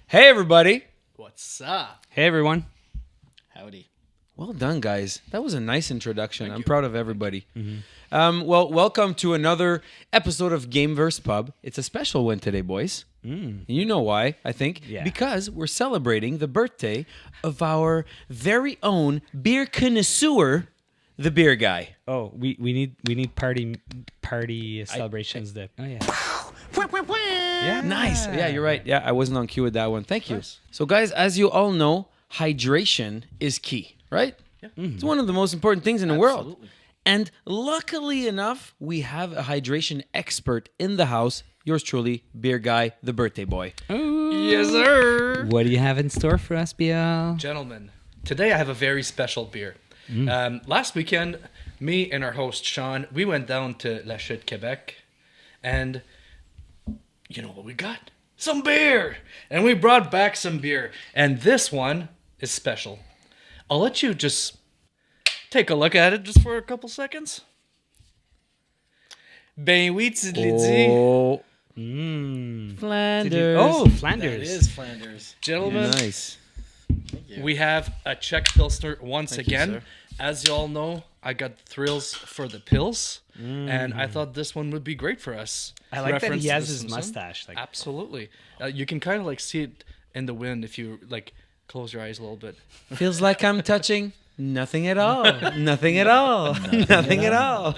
Hey, everybody. What's up? Hey, everyone. Howdy. Well done, guys. That was a nice introduction. Thank I'm you. proud of everybody. Well, welcome to another episode of GameVerse Pub. It's a special one today, boys. And you know why, I think. Yeah. Because we're celebrating the birthday of our very own beer connoisseur, the beer guy. Oh, we need party celebrations. Oh yeah. Yeah. Nice. Yeah, you're right. Yeah, I wasn't on cue with that one. Thank you. Nice. So, guys, as you all know, hydration is key, right? Yeah. It's one of the most important things in the world. Absolutely. And luckily enough, we have a hydration expert in the house. Yours truly, beer guy, the birthday boy. Yes, sir. What do you have in store for us, BL? Gentlemen, today I have a very special beer. Last weekend, me and our host, Sean, we went down to La Chute, Quebec, and you know what we got? Some beer! And we brought back some beer. And this one is special. I'll let you just take a look at it just for a couple seconds. Ben oui, TIDLIDI. Oh, Flanders. Oh, That Flanders. is Flanders. Gentlemen, nice. Thank you. we have a Czech Pilsner once Thank you, again. sir. As you all know, I got thrills for the pills, and I thought this one would be great for us. I like that Reference he to has The his Simpsons. mustache. Like, Absolutely. You can kind of like see it in the wind if you like close your eyes a little bit. Feels like I'm touching nothing at all. Nothing at all. Nothing at all.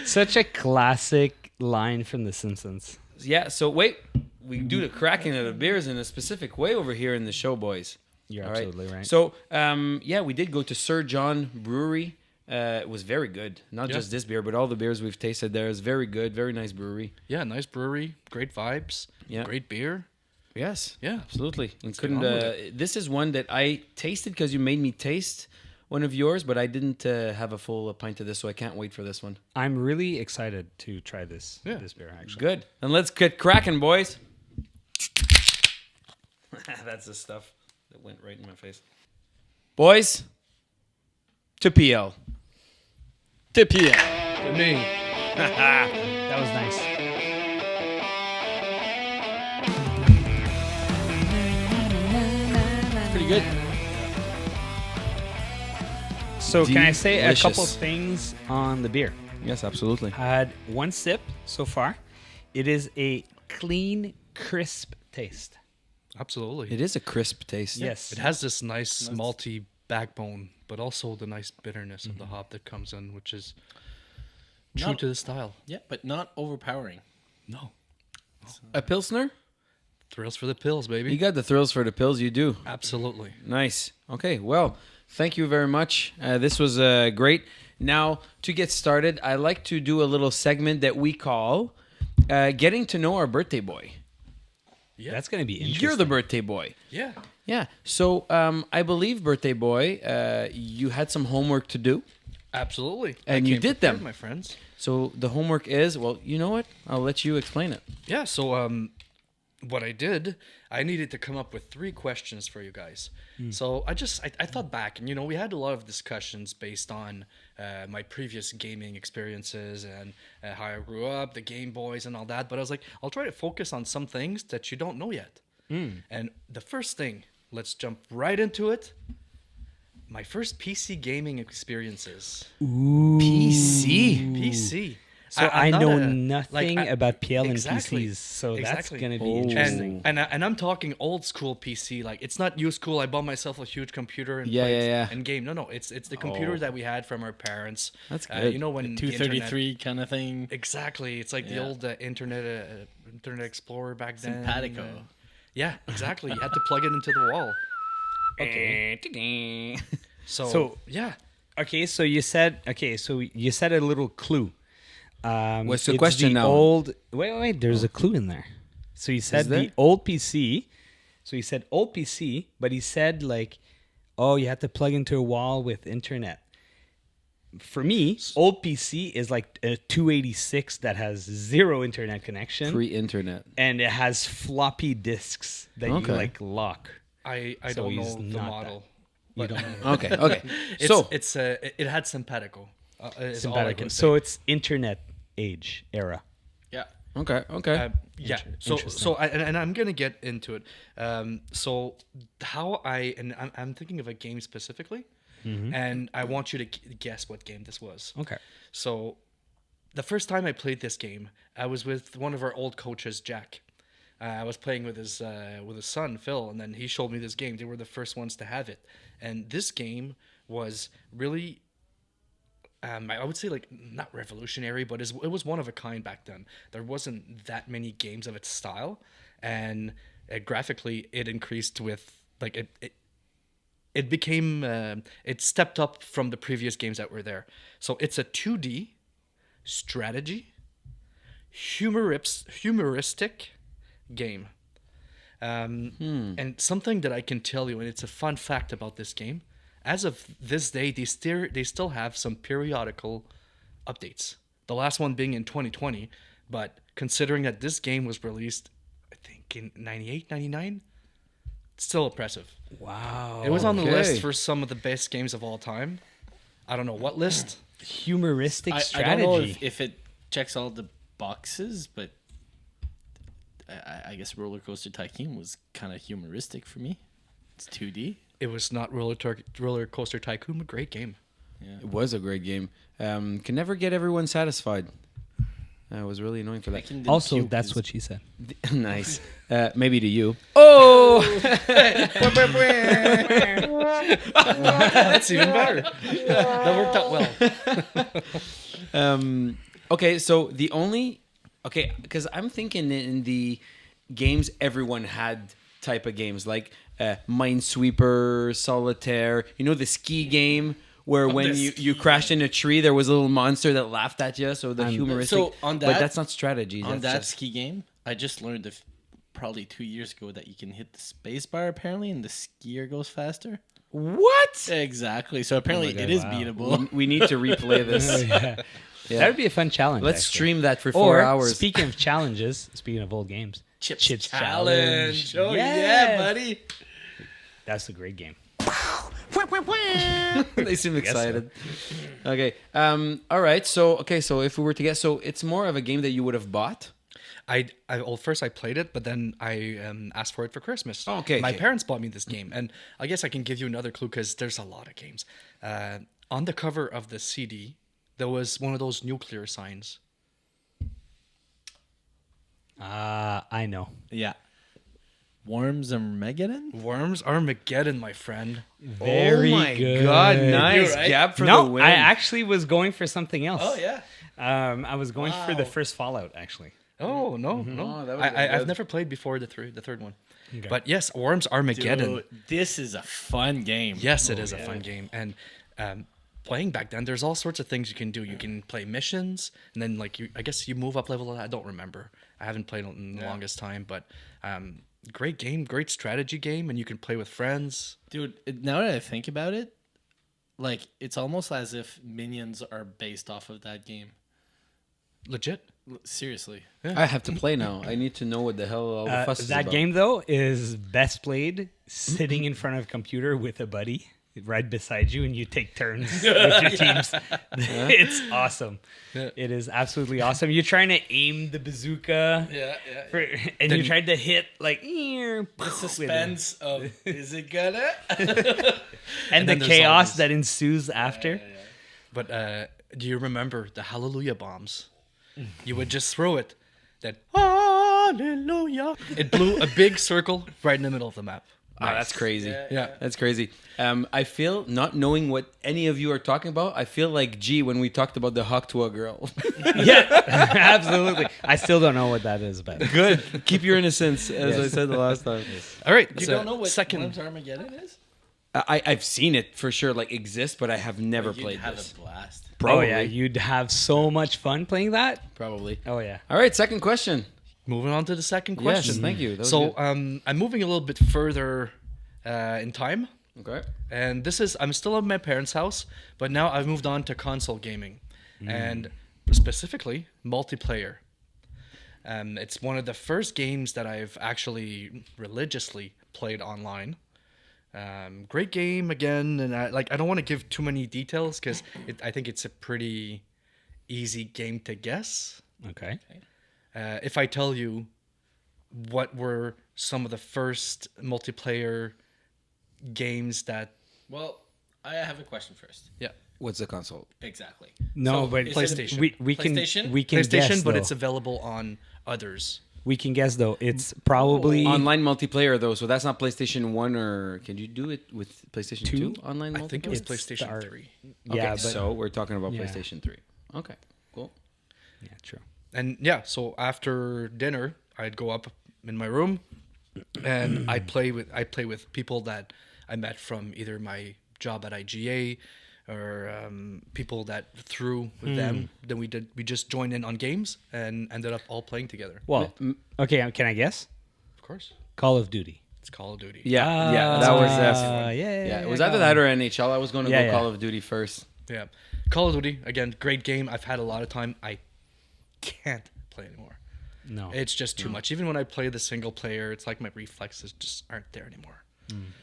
such a classic line from The Simpsons. Yeah, so wait. We do the cracking of the beers in a specific way over here in the show, boys. You're All absolutely right. So, yeah, we did go to Sir John Brewery. It was very good. Not Yeah. just this beer, but all the beers we've tasted there is very good. Very nice brewery. Yeah, nice brewery, great vibes, Yeah. great beer. Yes. Yeah. Absolutely. And get couldn't. on with This is one that I tasted because you made me taste one of yours, but I didn't have a full pint of this, so I can't wait for this one. I'm really excited to try this Yeah. this beer. Actually, Good. And let's get cracking, boys. That's the stuff that went right in my face. Boys, to PL. To Piel. To me, that was nice. Pretty good. So can I say a couple Delicious. things on the beer? Yes, absolutely. I had one sip so far. It is a clean, crisp taste. absolutely. It is a crisp taste. Yes. It has this nice malty backbone, but also the nice bitterness of the hop that comes in, which is true Not- to the style. Yeah, but not overpowering. No. A Pilsner? Thrills for the pills, baby. You got the thrills for the pills, you do. Absolutely. Nice. Okay, well, thank you very much. This was great. Now, to get started, I like to do a little segment that we call Getting to Know Our Birthday Boy. Yeah. That's going to be interesting. You're the birthday boy. Yeah. Yeah. So I believe, birthday boy, you had some homework to do. Absolutely. And I you came did prepared, them. my friends. So the homework is, well, you know what? I'll let you explain it. Yeah, so what I did, I needed to come up with 3 questions for you guys. So I thought back, and we had a lot of discussions based on my previous gaming experiences and how I grew up, the Game Boys and all that. But I was like, I'll try to focus on some things that you don't know yet. And the first thing, let's jump right into it. My first PC gaming experiences. PC. PC. So I'm I not know a- nothing like, I- about PL and Exactly. PCs, so Exactly. that's going to be Oh. interesting. And I'm talking old school PC. Like, it's not new school. I bought myself a huge computer and Yeah, played yeah. and game. No, it's the computer Oh. that we had from our parents. That's good. When the 233 kind of thing. internet- exactly. It's like the Yeah. old Internet Explorer back then. Simpatico. Yeah, exactly. You had to plug it into the wall. Okay. So yeah, Okay, so you said a little clue. What's the it's question now? Wait. There's a clue in there. So you said there? the old PC. So he said old PC, but he said like, oh, you have to plug into a wall with internet. For me, old PC is like a 286 that has 0 internet connection, Pre-internet. and it has floppy disks that Okay. you like lock. I So don't he's know the not model. You don't know. Okay. It's, So, it had simpatico. Is all I Simpatico. can say. So it's internet age era. Yeah. Okay. Okay. Yeah. And I'm gonna get into it. So how I'm thinking of a game specifically, and I want you to guess what game this was. Okay. So, the first time I played this game, I was with one of our old coaches, Jack. I was playing with his son, Phil, and then he showed me this game. They were the first ones to have it, and this game was really. I would say like not revolutionary, but it was one of a kind back then. There wasn't that many games of its style, and graphically it increased with like it became it stepped up from the previous games that were there. So it's a 2D strategy, humoristic game. And something that I can tell you, and it's a fun fact about this game. As of this day, they still have some periodical updates. The last one being in 2020, but considering that this game was released, I think in 98, 99, it's still impressive. Wow. It was on the Okay. list for some of the best games of all time. I don't know what list. Humoristic I strategy. don't know if it checks all the boxes, but I guess Roller Coaster Tycoon was kind of humoristic for me. It's 2D. It was not Roller Coaster Tycoon, but great game. It was a great game. Can never get everyone satisfied. I was really annoying for that. Also, that's what she said. Nice. Maybe to you. Oh! That's even better. That worked out well. Okay, so the only... Okay, because I'm thinking in the games everyone had type of games, like Minesweeper, Solitaire, the ski game where when you crashed in a tree, there was a little monster that laughed at you, so the humoristic... So on but that- that's not strategy. On That's that just, ski game, I just learned probably 2 years ago that you can hit the space bar apparently, and the skier goes faster. what? Exactly. So apparently God, it is wow. beatable. We need to replay this. Yeah. That would be a fun challenge. Let's actually. stream that for 4 Or, hours. speaking of challenges, speaking of old games, Chips Challenge. Oh Yes. yeah, buddy. That's a great game. They seem so. excited. Okay. All right. So if we were to guess, so it's more of a game that you would have bought. Well, first I played it, but then I asked for it for Christmas. Oh, okay, My okay. parents bought me this game, and I guess I can give you another clue because there's a lot of games. On the cover of the CD, there was one of those nuclear signs. I know. Yeah. Worms Armageddon? Worms Armageddon, my friend. Very oh my good. God! Nice You're right. Gab for No, the win. I actually was going for something else. Oh yeah. I was going for the Wow. first Fallout, actually. Oh no, Oh, no! that would've been I've good. never played before the third one, Okay. but yes, Worms Armageddon. Dude, this is a fun game. Yes, it is a fun game, and playing back then, there's all sorts of things you can do. You can play missions, and then I guess you move up level. I don't remember. I haven't played it in the longest time, but great game, great strategy game, and you can play with friends. Dude, now that I think about it, like it's almost as if Minions are based off of that game. Legit. Seriously. I have to play now. I need to know what the hell all the fuss is That about. game, though, is best played sitting in front of a computer with a buddy right beside you, and you take turns with your teams. It's awesome. Yeah. It is absolutely awesome. You're trying to aim the bazooka, and Then you tried to hit like The suspense of is it gonna? and the then there's chaos always- that ensues after. But do you remember the Hallelujah bombs? You would just throw it. That Hallelujah. It blew a big circle right in the middle of the map. Oh, that's crazy. Yeah. That's crazy. I feel, not knowing what any of you are talking about, I feel like G when we talked about the Hawk to a Girl. Yeah, absolutely. I still don't know what that is about. Good. Keep your innocence, as I said the last time. All right. You so don't know what second. Worms Armageddon is? I've seen it for sure, like exists, but I have never You'd played have this. a blast. Probably. Oh yeah, you'd have so much fun playing that. Probably. Oh yeah. All right, second question. Moving on to the second question. Yes, thank you. That was So good. I'm moving a little bit further in time. Okay. And I'm still at my parents' house, but now I've moved on to console gaming, and specifically multiplayer. It's one of the first games that I've actually religiously played online. Great game again, and I don't want to give too many details because I think it's a pretty easy game to guess. Okay. if I tell you what were some of the first multiplayer games that... Well, I have a question first. Yeah. What's the console? Exactly. No, So, but is PlayStation. we can PlayStation? we can PlayStation, guess, but though. it's available on others. We can guess though. It's probably Online multiplayer though, so that's not PlayStation 1 or can you do it with PlayStation 2 online multiplayer? I think it was It's PlayStation our- 3. Okay, Yeah, but so we're talking about Yeah. PlayStation 3. Okay, cool. yeah, true. And yeah, so after dinner, I'd go up in my room and I'd play with people that I met from either my job at IGA or people that through them. Then we just joined in on games and ended up all playing together. Well, okay. Can I guess? Of course, Call of Duty. it's Call of Duty. Yeah, that was yeah. it was either that or NHL. I was going to Yeah, go yeah. Call of Duty first. Yeah, Call of Duty again, great game. I've had a lot of time. I can't play anymore. No. It's just too much. Even when I play the single player, it's like my reflexes just aren't there anymore.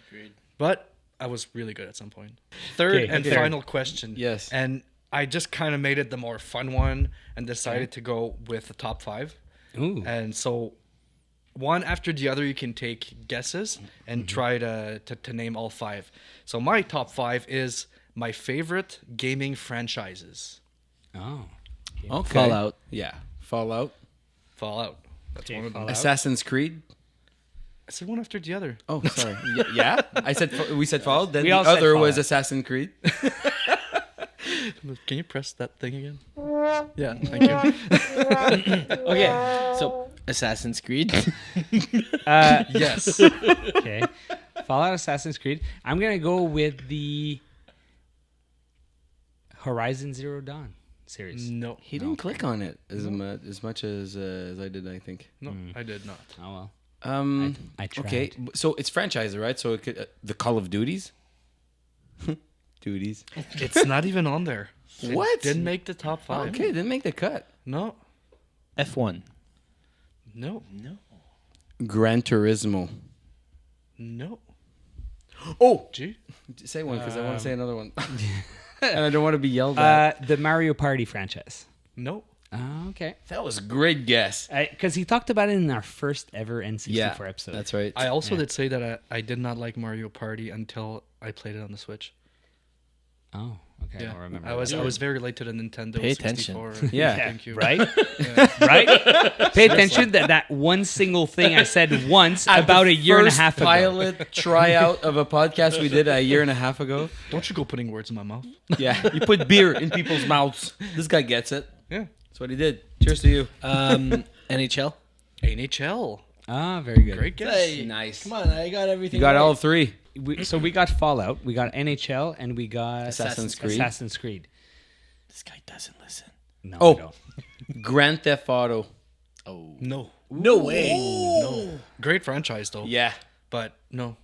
Agreed. But I was really good at some point. Third Okay, and okay. final question. Yes. And I just kind of made it the more fun one and decided to go with the top 5. Ooh. And so one after the other, you can take guesses and try to name all 5. So my top 5 is my favorite gaming franchises. Oh. Okay. Fallout. Yeah. Fallout. Fallout. That's Okay, one of them. Fallout. Assassin's Creed. I said one after the other. Oh, sorry. Yeah. I said we said Fallout. Then We the all said other was Fallout. Assassin's Creed. Can you press that thing again? Yeah, thank you. Okay. So Assassin's Creed. Yes. Okay. Fallout, Assassin's Creed. I'm gonna go with the Horizon Zero Dawn series. No. He didn't click on it as much as I did. I think. No, I did not. Oh well. I tried. Okay, so it's franchise, right? So it could, the Call of Duties. Duties. It's not even on there. What? Didn't make the top 5. Okay, didn't make the cut. No. F1. No. No. Gran Turismo. No. Oh, Gee. say one because I want to say another one, and I don't want to be yelled at. The Mario Party franchise. No. Okay. That was a great guess. Because he talked about it in our first ever N64 episode. That's right. I also did say that I did not like Mario Party until I played it on the Switch. Oh, okay. Yeah. I remember. I was very late to the Nintendo Pay 64. Yeah. Thank you. Right? Right? Pay attention to that one single thing I said once about a year and a half ago. Pilot tryout of a podcast we did a year and a half ago. Don't you go putting words in my mouth. Yeah, you put beer in people's mouths. This guy gets it. Yeah. That's what he did. Cheers to you. NHL. NHL. Ah, very good. Great guess. Hey, Nice. Come on, I got everything. You got right. all three. So we got Fallout, we got NHL, and we got Assassin's Creed. Assassin's Creed. This guy doesn't listen. No. Oh. I don't. Grand Theft Auto. Oh. No. No way. No. Great franchise though. Yeah. But no.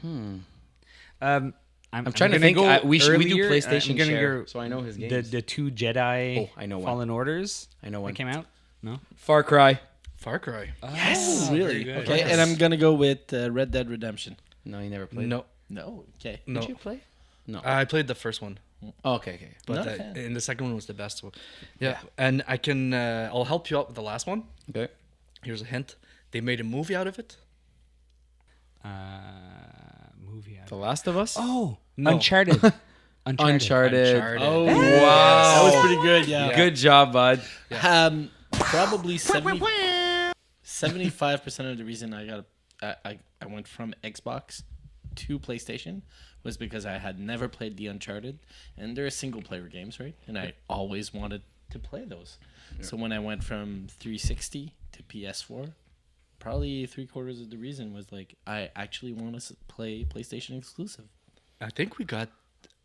I'm trying to gonna think. go We do earlier. PlayStation I'm gonna share, go so I know his the games. the two Jedi. Oh, I know one. Fallen Orders. I know one. That came out. No. Far Cry. Far Cry. Yes. Really? very good. Okay, and I'm gonna go with Red Dead Redemption. No, you never played. No. No. Okay. No. Did you play? No. I played the first one. Oh, okay. But Not a fan. and the second one was the best one. Yeah. And I can I'll help you out with the last one. Okay. Here's a hint. They made a movie out of it. Movie. The Last of Us. Oh, No. Uncharted. Uncharted. Oh, wow. That was pretty good. Yeah. Good job, bud. Probably 75% of the reason I went from Xbox to PlayStation was because I had never played the Uncharted, and they're single player games, right? And I always wanted to play those. So when I went from 360 to PS4, probably 3/4 of the reason was like I actually want to play PlayStation exclusive. I think we got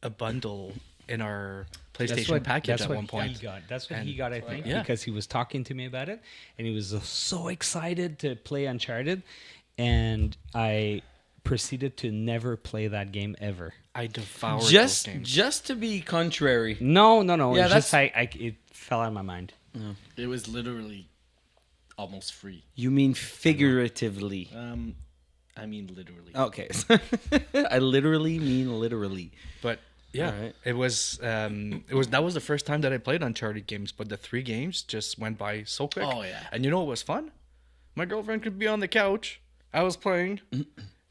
a bundle in our PlayStation package at one point. He got. That's what And- he got, I think, Yeah. because he was talking to me about it, and he was so excited to play Uncharted, and I proceeded to never play that game ever. I devoured those Just games. to be contrary. No. Yeah, It's just it fell out of my mind. It was literally almost free. You mean figuratively? I mean literally. Okay. I literally mean literally. But Yeah, Alright. it was that was the first time that I played Uncharted games, but the 3 games just went by so quick. Oh, yeah. And you know what was fun? My girlfriend could be on the couch, I was playing,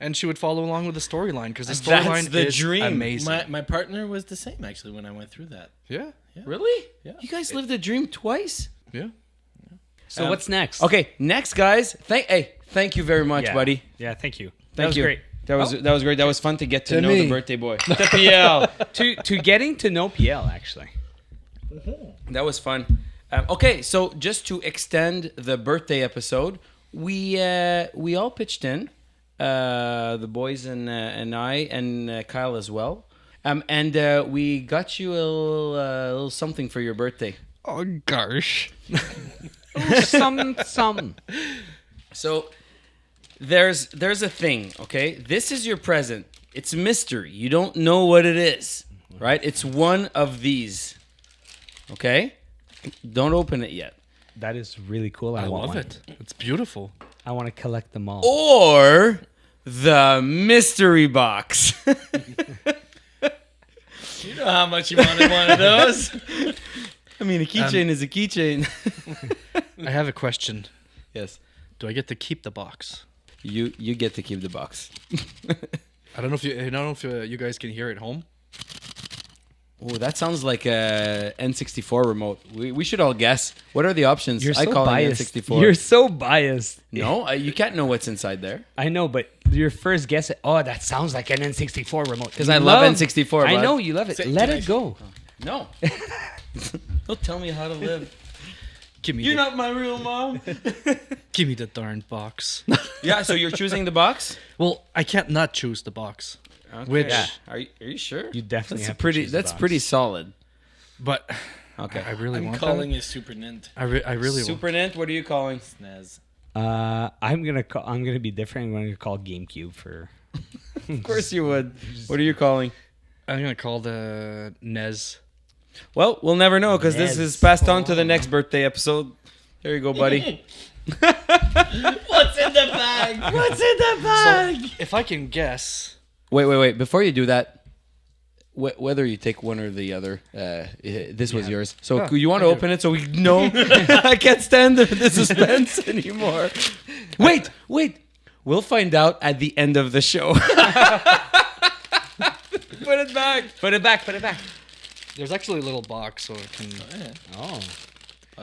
and she would follow along with the storyline because the That's storyline the is dream. amazing. My partner was the same actually when I went through that. Yeah, Really? Yeah. You guys lived a dream twice? yeah. So what's next? Okay, next, guys. Thank you very much, Yeah. buddy. Yeah, thank you. Thank That was you. great. That was great. That was fun to get to To know me. the birthday boy. To PL. to getting to know PL, actually. That was fun. Okay, so just to extend the birthday episode, we all pitched in, the boys and I and Kyle as well, and we got you a little something for your birthday. Oh gosh. Some. So there's a thing, okay? This is your present. It's a mystery. You don't know what it is, right? It's one of these. Okay? Don't open it yet. That is really cool. I want love one. it. It's beautiful. I want to collect them all. Or the mystery box. You know how much you wanted one of those. I mean, a keychain is a keychain. I have a question. Yes. Do I get to keep the box? You get to keep the box. I don't know if you guys can hear it at home. Oh, that sounds like a N64 remote. We should all guess. What are the options? You're so I call biased. it N64. You're so biased. No, you can't know what's inside there. I know, but your first guess, that sounds like an N64 remote. 'Cause I love N64, I bud. know you love it. Let it go. No. Don't tell me how to live. Give me You're the, not my real mom. give me the darn box. Yeah, so you're choosing the box? Well, I can't not choose the box. Okay. Which- Yeah. Are you sure? You definitely That's have to pretty. choose the That's box. pretty solid. But Okay. I really I'm want calling that. it Super Nint. I really want. Super Nint. What are you calling? SNES. I'm gonna be different. I'm gonna call GameCube for. Of course you would. What are you calling? I'm gonna call the NES. Well, we'll never know because this Yes. is passed on to the next birthday episode. There you go, buddy. What's in the bag? What's in the bag? If I can guess, Wait. Before you do that, whether you take one or the other, this was yours. So Oh, you want to thank open it so we know? I can't stand the suspense anymore. Wait. We'll find out at the end of the show. Put it back. Put it back. there's actually a little box, so it can. Oh,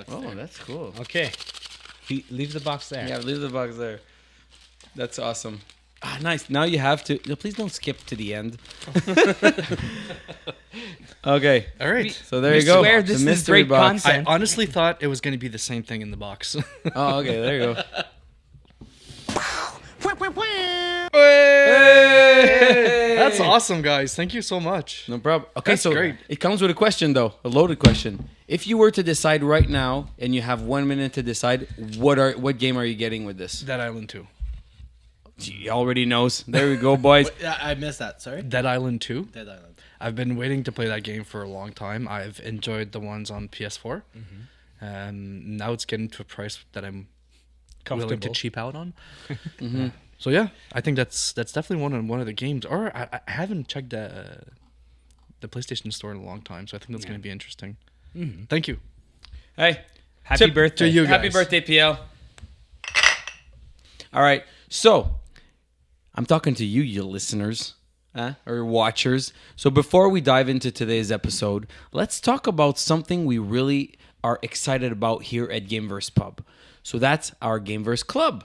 Oh, that's cool. okay. Leave the box there. Yeah, leave the box there. That's awesome. Ah, nice. Now you have to. No, please don't skip to the end. Okay. All right. So there We you go. swear The this is mystery great box. content. I honestly thought it was going to be the same thing in the box. Oh, okay. There you go. That's awesome, guys. Thank you so much. No problem. Okay, That's so great. it comes with a question, though, a loaded question. If you were to decide right now, and you have 1 minute to decide, what game are you getting with this? Dead Island 2. He already knows. There we go, boys. I missed that. Sorry. Dead Island 2. Dead Island. I've been waiting to play that game for a long time. I've enjoyed the ones on PS4. Now it's getting to a price that I'm willing to Comfortable. cheap out on. So yeah, I think that's definitely one of the games. Or I haven't checked the PlayStation Store in a long time, so I think that's going to be interesting. Thank you. Hey, Happy tip birthday. to you. Happy guys. birthday, PL. All right. So, I'm talking to you listeners, or watchers. So, before we dive into today's episode, let's talk about something we really are excited about here at GameVerse Pub. So, that's our GameVerse Club.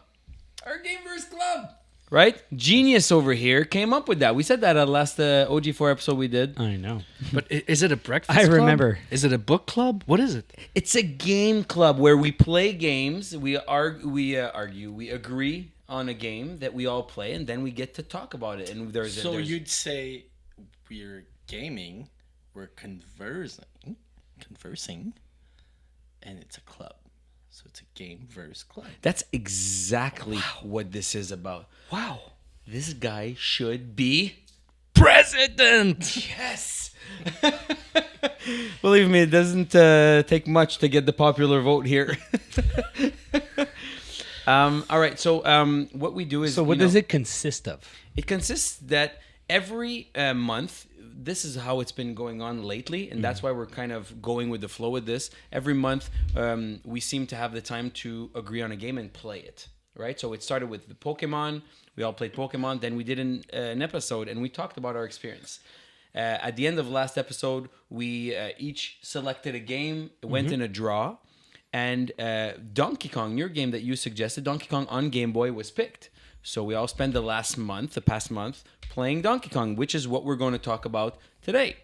Our GameVerse Club. Right? Genius over here came up with that. We said that at last OG4 episode we did. I know. But is it a breakfast I club? remember. Is it a book club? What is it? It's a game club where we play games. We agree on a game that we all play, and then we get to talk about it. And there's So you'd say we're gaming, we're conversing, and it's a club. So it's a GameVerse Club. that's exactly what this is about. Wow. This guy should be President! yes. Believe me, it doesn't take much to get the popular vote here. All right, so what we do is So what does it consist of? It consists that every month, this is how it's been going on lately, and that's why we're kind of going with the flow with this. Every month, we seem to have the time to agree on a game and play it, right? So it started with the Pokemon. We all played Pokemon. Then we did an episode, and we talked about our experience. At the end of last episode, we each selected a game. It went in a draw, and Donkey Kong, your game that you suggested, Donkey Kong on Game Boy, was picked. So we all spent the past month, playing Donkey Kong, which is what we're going to talk about today.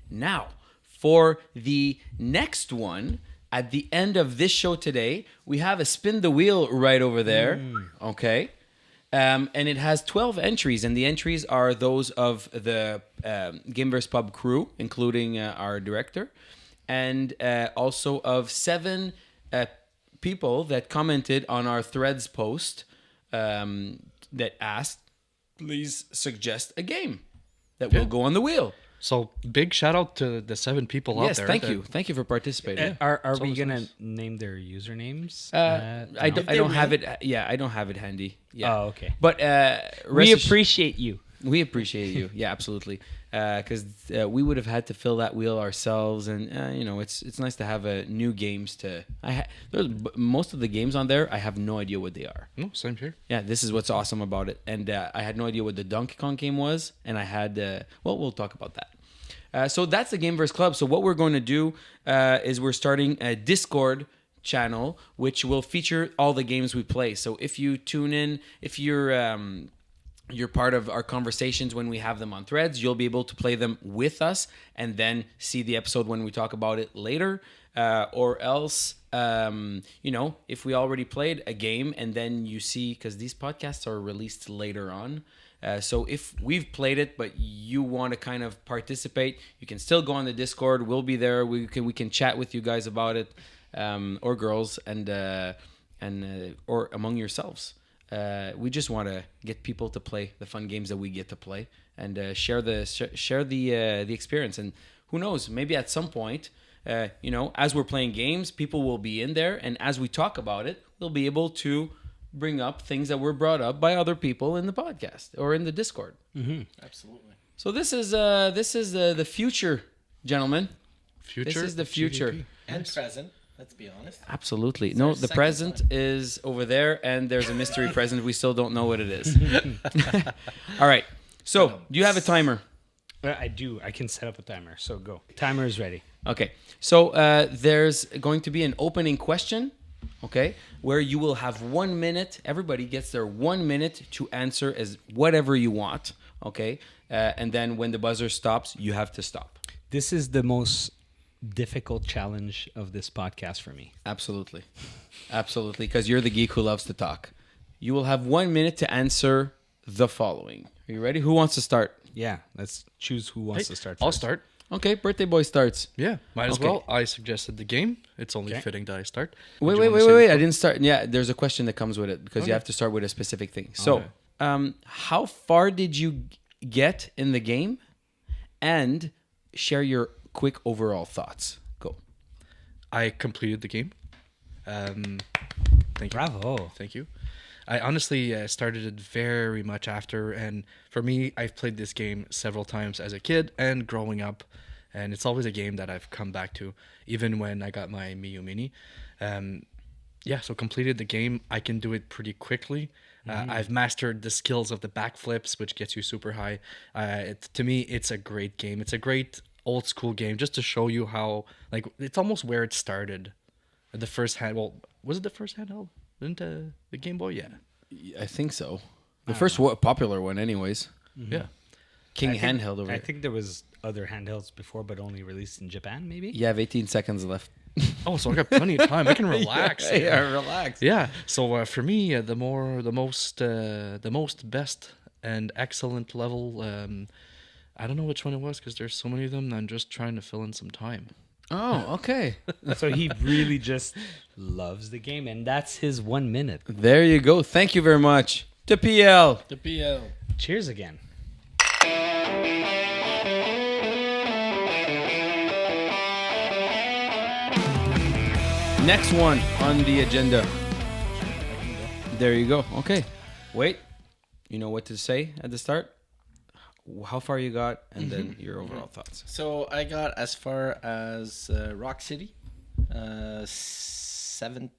Now, for the next one, at the end of this show today, we have a spin the wheel right over there. Okay. And it has 12 entries, and the entries are those of the GameVerse Pub crew, including our director, and also of 7 people that commented on our Threads post that asked, please suggest a game that will go on the wheel. So big shout out to the 7 people out Yes, there. thank you for participating. Are we gonna name their usernames? I don't have it. Yeah, I don't have it handy. Yeah. Oh, okay. But We appreciate you. We appreciate you. Yeah, absolutely. Because we would have had to fill that wheel ourselves, and it's nice to have new games to. Most of the games on there, I have no idea what they are. No, same here. Yeah, this is what's awesome about it, and I had no idea what the Donkey Kong game was, and I had. We'll talk about that. So that's the GameVerse Club. So what we're going to do is we're starting a Discord channel, which will feature all the games we play. So if you tune in, if you're part of our conversations when we have them on Threads, you'll be able to play them with us and then see the episode when we talk about it later. Or else, if we already played a game and then you see, because these podcasts are released later on. So if we've played it, but you want to kind of participate, you can still go on the Discord. We'll be there. We can chat with you guys about it, or girls, and or among yourselves. We just want to get people to play the fun games that we get to play and share the experience. And who knows, maybe at some point, as we're playing games, people will be in there, and as we talk about it, we'll be able to bring up things that were brought up by other people in the podcast or in the Discord. Mm-hmm. Absolutely. So this is the future, gentlemen. Future. This is the future. GDP. And present. Let's be honest. Absolutely. It's No, our the second present time. is over there, and there's a mystery present. We still don't know what it is. All right. So, do you have a timer? I do. I can set up a timer. So go. Timer is ready. Okay. So, there's going to be an opening question, okay, where you will have 1 minute. Everybody gets their 1 minute to answer as whatever you want, okay? And then when the buzzer stops, you have to stop. This is the most difficult challenge of this podcast for me. Absolutely. Absolutely, because you're the geek who loves to talk. You will have 1 minute to answer the following. Are you ready? Who wants to start? Yeah, let's choose who wants to start first. I'll start. Okay, birthday boy starts. Yeah, might as Okay. well. I suggested the game. It's only Okay. fitting that I start. Wait. Did you wanna say I didn't start. Yeah, there's a question that comes with it because you have to start with a specific thing. So, how far did you get in the game? And share your quick overall thoughts. Go. I completed the game. Thank you. Bravo. Thank you. I honestly started it very much after, and for me, I've played this game several times as a kid and growing up, and it's always a game that I've come back to, even when I got my Miu Mini. So completed the game. I can do it pretty quickly. I've mastered the skills of the backflips, which gets you super high. To me, it's a great game. It's a great old school game, just to show you how, like, it's almost where it started. The first was it the first handheld? Didn't the Game Boy? Yeah. I think so. The first popular one, anyways. Yeah. King I think- handheld over I here. think there was other handhelds before, but only released in Japan, maybe? You have 18 seconds left. Oh, so I got plenty of time. I can relax. Relax. Yeah. So for me, the most best and excellent level. I don't know which one it was because there's so many of them. And I'm just trying to fill in some time. Oh, okay. So he really just loves the game, and that's his 1 minute. There you go. Thank you very much. To PL. The PL. Cheers again. Next one on the agenda. There you go. Okay. Wait. You know what to say at the start? how far you got, and then your overall thoughts. So I got as far as Rock City, 7th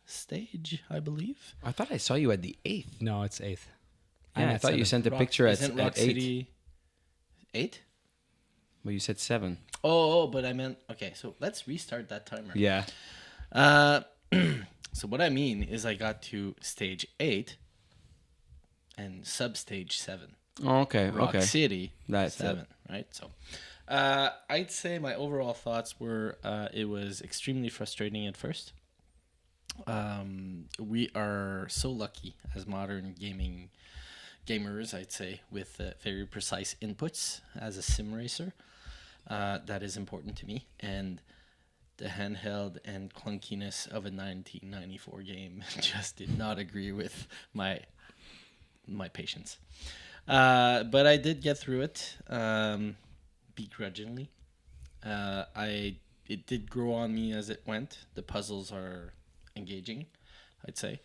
stage, I believe. I thought I saw you at the 8th. No, it's 8th. Yeah, I thought you sent a picture at Isn't Rock 8. City 8? Well, you said 7. Oh, but I meant okay. So let's restart that timer. Yeah. So what I mean is I got to stage 8 and sub-stage 7. Oh, okay. Rock okay. City That's 7, right? So I'd say my overall thoughts were it was extremely frustrating at first. We are so lucky as modern gamers, I'd say, with very precise inputs as a sim racer. That is important to me. And the handheld and clunkiness of a 1994 game just did not agree with my patience. But I did get through it begrudgingly. It did grow on me as it went. The puzzles are engaging, I'd say.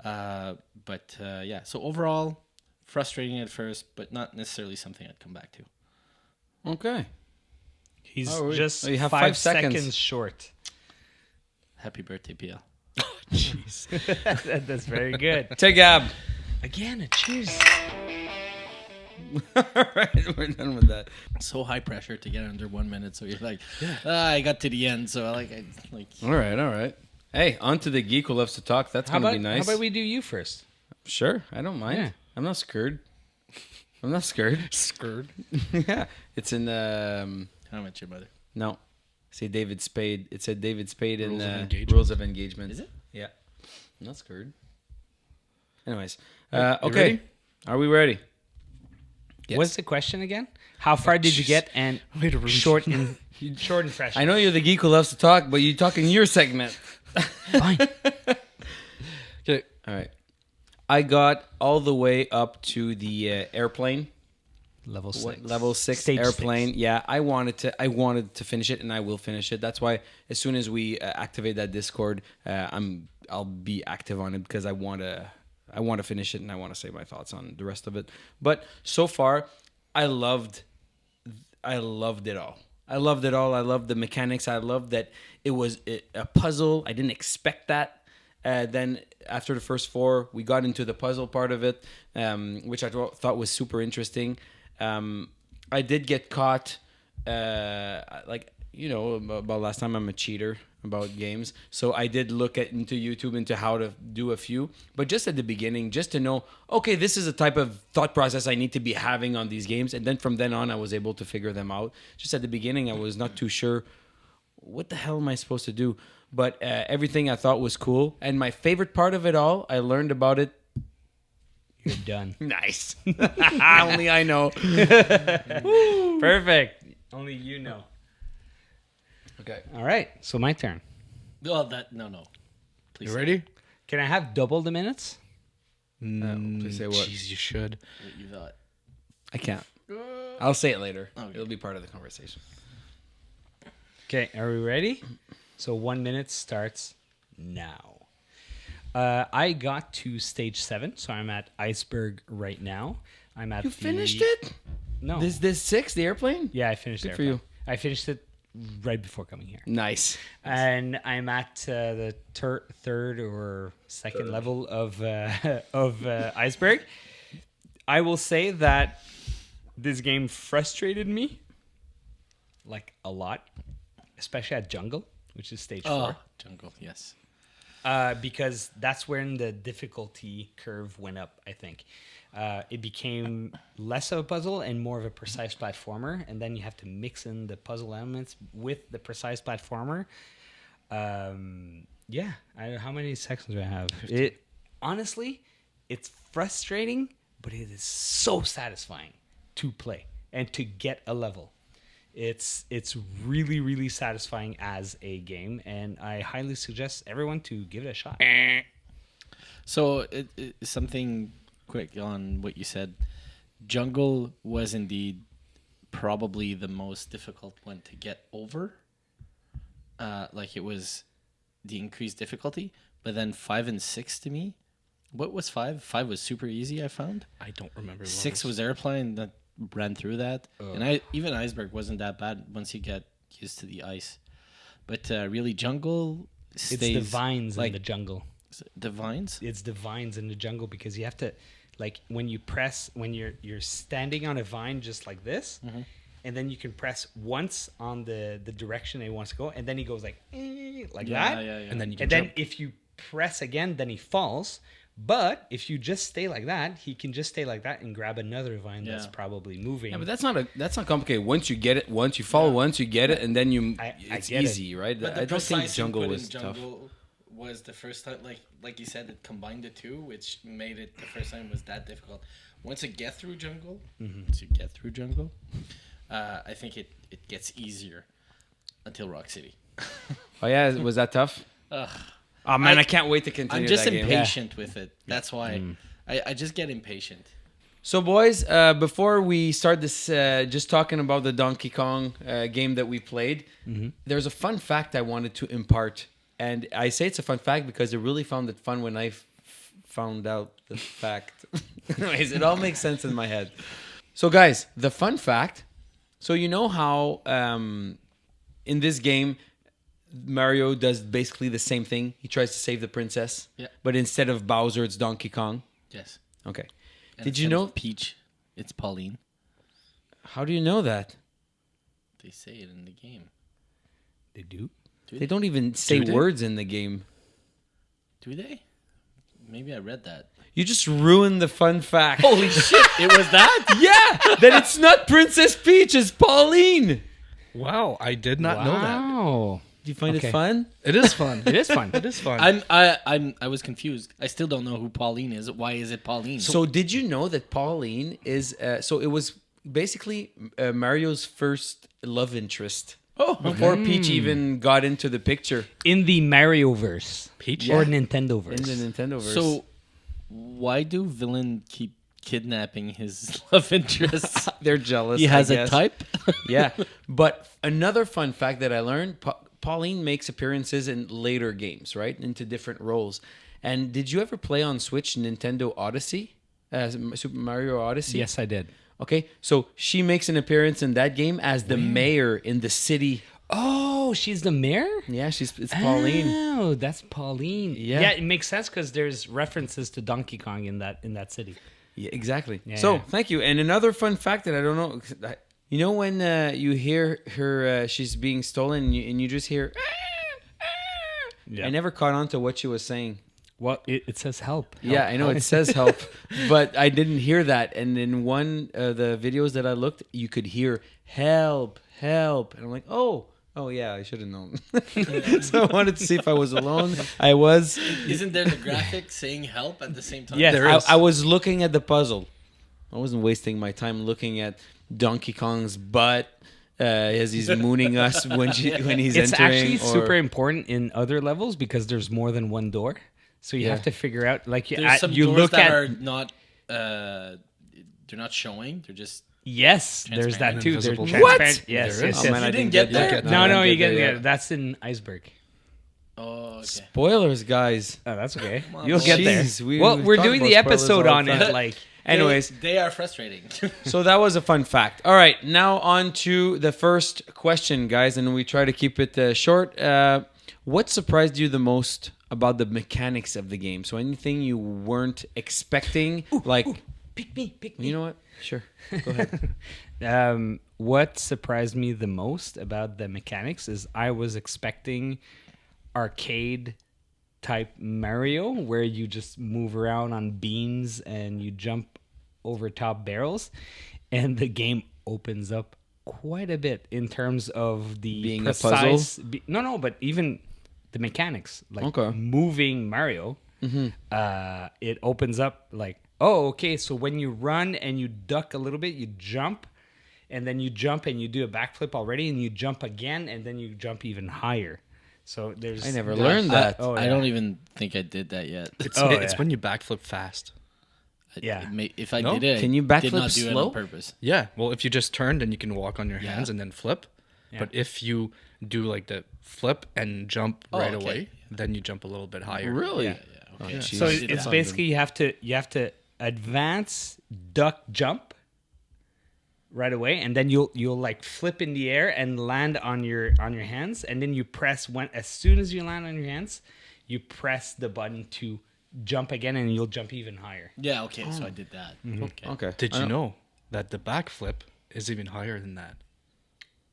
But so overall, frustrating at first, but not necessarily something I'd come back to. Okay. He's Oh, just you have 5 5 seconds. seconds short. Happy birthday, PL. Jeez. That's very good. Take Gab. Again, a cheers. All right, we're done with that. So high pressure to get under 1 minute, so you're like, I got to the end, so I All right. Hey, on to the geek who loves to talk. That's How going to about, be nice. how about we do you first? Sure, I don't mind. Yeah. I'm not scared. I'm not scared. Scared. Yeah, it's in How much your mother? no, say David Spade. It said David Spade in Rules of Engagement. Rules of Engagement. Is it? Yeah, I'm not scared. Anyways, You okay, ready? are we ready? Yes. What's the question again? How far did you get? And Way to ruin short and fresh. I know you're the geek who loves to talk, but you talk in your segment. Fine. Okay. All right. I got all the way up to the airplane. Level 6. Level 6 Stage airplane. 6. Yeah, I wanted to finish it, and I will finish it. That's why as soon as we activate that Discord, I'll be active on it because I want to finish it, and I want to say my thoughts on the rest of it. But so far, I loved it all. I loved it all. I loved the mechanics. I loved that it was a puzzle. I didn't expect that. Then after the first 4, we got into the puzzle part of it, which I thought was super interesting. I did get caught, about last time I'm a cheater about games. So I did look into YouTube into how to do a few. But just at the beginning, just to know, okay, this is a type of thought process I need to be having on these games. And then from then on, I was able to figure them out. Just at the beginning, I was not too sure what the hell am I supposed to do. But everything I thought was cool. And my favorite part of it all, I learned about it. You're done. Nice. Only I know. Perfect. Only you know. Okay. All right. So my turn. No. Please. You ready? Can I have double the minutes? Please say what? Jeez, you should. What you thought? I can't. I'll say it later. Okay. It'll be part of the conversation. Okay. Are we ready? So 1 minute starts now. I got to stage 7, so I'm at Iceberg right now. I'm at You finished it? No. This 6, the airplane? Yeah, I finished Good it. for you. I finished it right before coming here. Nice. And I'm at the third or second level of Iceberg. I will say that this game frustrated me like a lot, especially at Jungle, which is stage 4. Jungle, yes. Because that's when the difficulty curve went up, I think. It became less of a puzzle and more of a precise platformer, and then you have to mix in the puzzle elements with the precise platformer. How many seconds do I have? Honestly, it's frustrating, but it is so satisfying to play and to get a level. It's really, really satisfying as a game, and I highly suggest everyone to give it a shot. So something quick on what you said. Jungle was indeed probably the most difficult one to get over. It was the increased difficulty, but then 5 and 6 to me. What was 5? 5 was super easy, I found. I don't remember. 6 was airplane. That ran through that. And even Iceberg wasn't that bad once you get used to the ice. But really, jungle stays... It's the vines in the jungle. The vines? It's the vines in the jungle because you have to, like, when you're standing on a vine just like this, and then you can press once on the direction he wants to go, and then he goes like that. Yeah. And then you can And jump. then if you press again, then he falls. But if you just stay like that, he can just stay like that and grab another vine that's probably moving. Yeah, but that's not complicated. Once you get it, once you follow, once you get it, and then it's get it. easy, right? But I don't think precise jungle input was in tough. jungle was the first time, like you said, it combined the two, which made it the first time was that difficult. Once you get through jungle, I think it gets easier until Rock City. Oh yeah, was that tough? Oh man, I can't wait to continue. I'm just that game. impatient with it. That's why I just get impatient. So, boys, before we start this, just talking about the Donkey Kong game that we played, there's a fun fact I wanted to impart. And I say it's a fun fact because I really found it fun when I found out the fact. Anyways, it all makes sense in my head. So, guys, the fun fact. So, you know how in this game, Mario does basically the same thing. He tries to save the princess. Yeah. But instead of Bowser, it's Donkey Kong. Yes. Okay. And Did you instead know of Peach? It's Pauline. How do you know that? They say it in the game. They do. They don't even say they? words in the game. Do they? Maybe I read that. You just ruined the fun fact. Holy shit! It was that? Yeah, that it's not Princess Peach, it's Pauline. Wow, I did not know that. Wow. Do you find Okay. it fun? It is fun. It is fun. It is fun. I was confused. I still don't know who Pauline is. Why is it Pauline? So did you know that Pauline is... so it was basically Mario's first love interest. Oh, before Peach even got into the picture In the Mario-verse. Peach? Or in Nintendo-verse. the Nintendoverse. So why do villain keep kidnapping his love interests? they're jealous. He has I a guess. type? Yeah, but another fun fact that I learned: Pauline makes appearances in later games, right, into different roles. And did you ever play on Switch Nintendo Odyssey, Super Mario Odyssey? Yes, I did. Okay, so she makes an appearance in that game as the mayor in the city. Oh, she's the mayor? Yeah, it's Pauline. Oh, that's Pauline. Yeah. Yeah, it makes sense because there's references to Donkey Kong in that city. Yeah, exactly. Yeah. So thank you. And another fun fact that I don't know, you know when you hear her, she's being stolen, and you just hear. Yeah. I never caught on to what she was saying. Well, it says help. Yeah, I know it says help, but I didn't hear that. And in one of the videos that I looked, you could hear help, help. And I'm like, oh yeah, I should have known. So I wanted to see if I was alone. I was. Isn't there the graphic saying help at the same time? Yes. There is. I was looking at the puzzle. I wasn't wasting my time looking at Donkey Kong's butt as he's mooning us when he's It's entering. actually super important in other levels because there's more than one door. So you have to figure out, like, There's some you doors look that at. are not. They're not showing. They're just. Yes, there's that Transparent. too. They're Invisible. transparent. What? Yes, There yes, is. yes. man, I You didn't didn't get get that. No, I no, didn't you get there it. That's in Iceberg. Oh, okay. Spoilers, guys. Oh, that's okay. on, You'll get there. Jeez, we We're talk doing about the spoilers episode all on the it. time. Like, Anyways, They are frustrating. so that was a fun fact. All right, now on to the first question, guys, and we try to keep it short. What surprised you the most about the mechanics of the game? So anything you weren't expecting, pick me. you know what? Sure, go ahead. What surprised me the most about the mechanics is I was expecting arcade type Mario where you just move around on beams and you jump over top barrels, and the game opens up quite a bit in terms of the Being a puzzle? No, but even the mechanics, like Okay. moving Mario. It opens up like, oh, okay, so when you run and you duck a little bit, you jump, and then you jump and you do a backflip already, and you jump again, and then you jump even higher. So there's I never learned that. Oh, I yeah. don't even think I did that yet. It's Oh, it's yeah. when you backflip fast. Yeah. If I No? did it, Can you I backflip did not do slow? it on purpose. Yeah. Well, if you just turn, then you can walk on your Yeah. hands and then flip. Yeah. But if you do like the flip and jump right okay. away, then you jump a little bit higher. Really? Yeah. Okay. Oh, So jeez. I did it's that. basically you have to advance, duck, jump, right away, and then you'll like flip in the air and land on your hands, and then you press as soon as you land on your hands, you press the button to jump again, and you'll jump even higher. Yeah, okay, so I did that. Okay. Did you know that the backflip is even higher than that?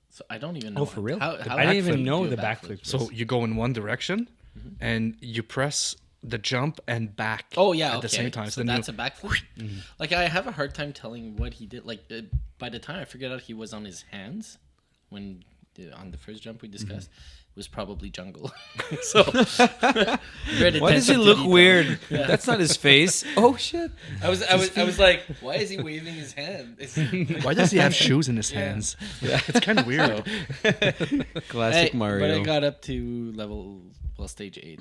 So I don't even know. Oh, for real? How I didn't even backflip know do a the backflip. So you go in one direction, and you press the jump and back. Oh yeah, at the same time. So then that's a backflip. Like I have a hard time telling what he did. Like by the time I figured out he was on his hands, when on the first jump we discussed, it was probably jungle. So Why does he look weird? That's not his face. Oh shit! I was like, why is he waving his hand? Why does he have shoes in his hands? Yeah, it's kind of weird. Classic Mario. But I got up to stage 8.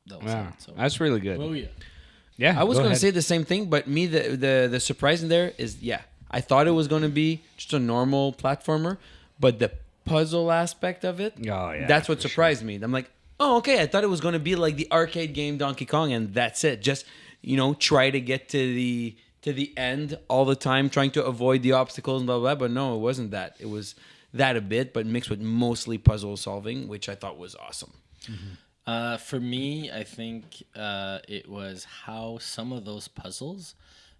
That was Wow, it, so. that's really good. Oh yeah. Yeah, I was go going to ahead. say the same thing, but me, the surprise in there is, I thought it was going to be just a normal platformer, but the puzzle aspect of it, Oh, yeah, that's what for surprised me. I'm like, oh, okay, I thought it was going to be like the arcade game Donkey Kong, and that's it. Just, try to get to the end all the time, trying to avoid the obstacles and blah, blah, blah. But no, it wasn't that. It was that a bit, but mixed with mostly puzzle solving, which I thought was awesome. For me, I think it was how some of those puzzles,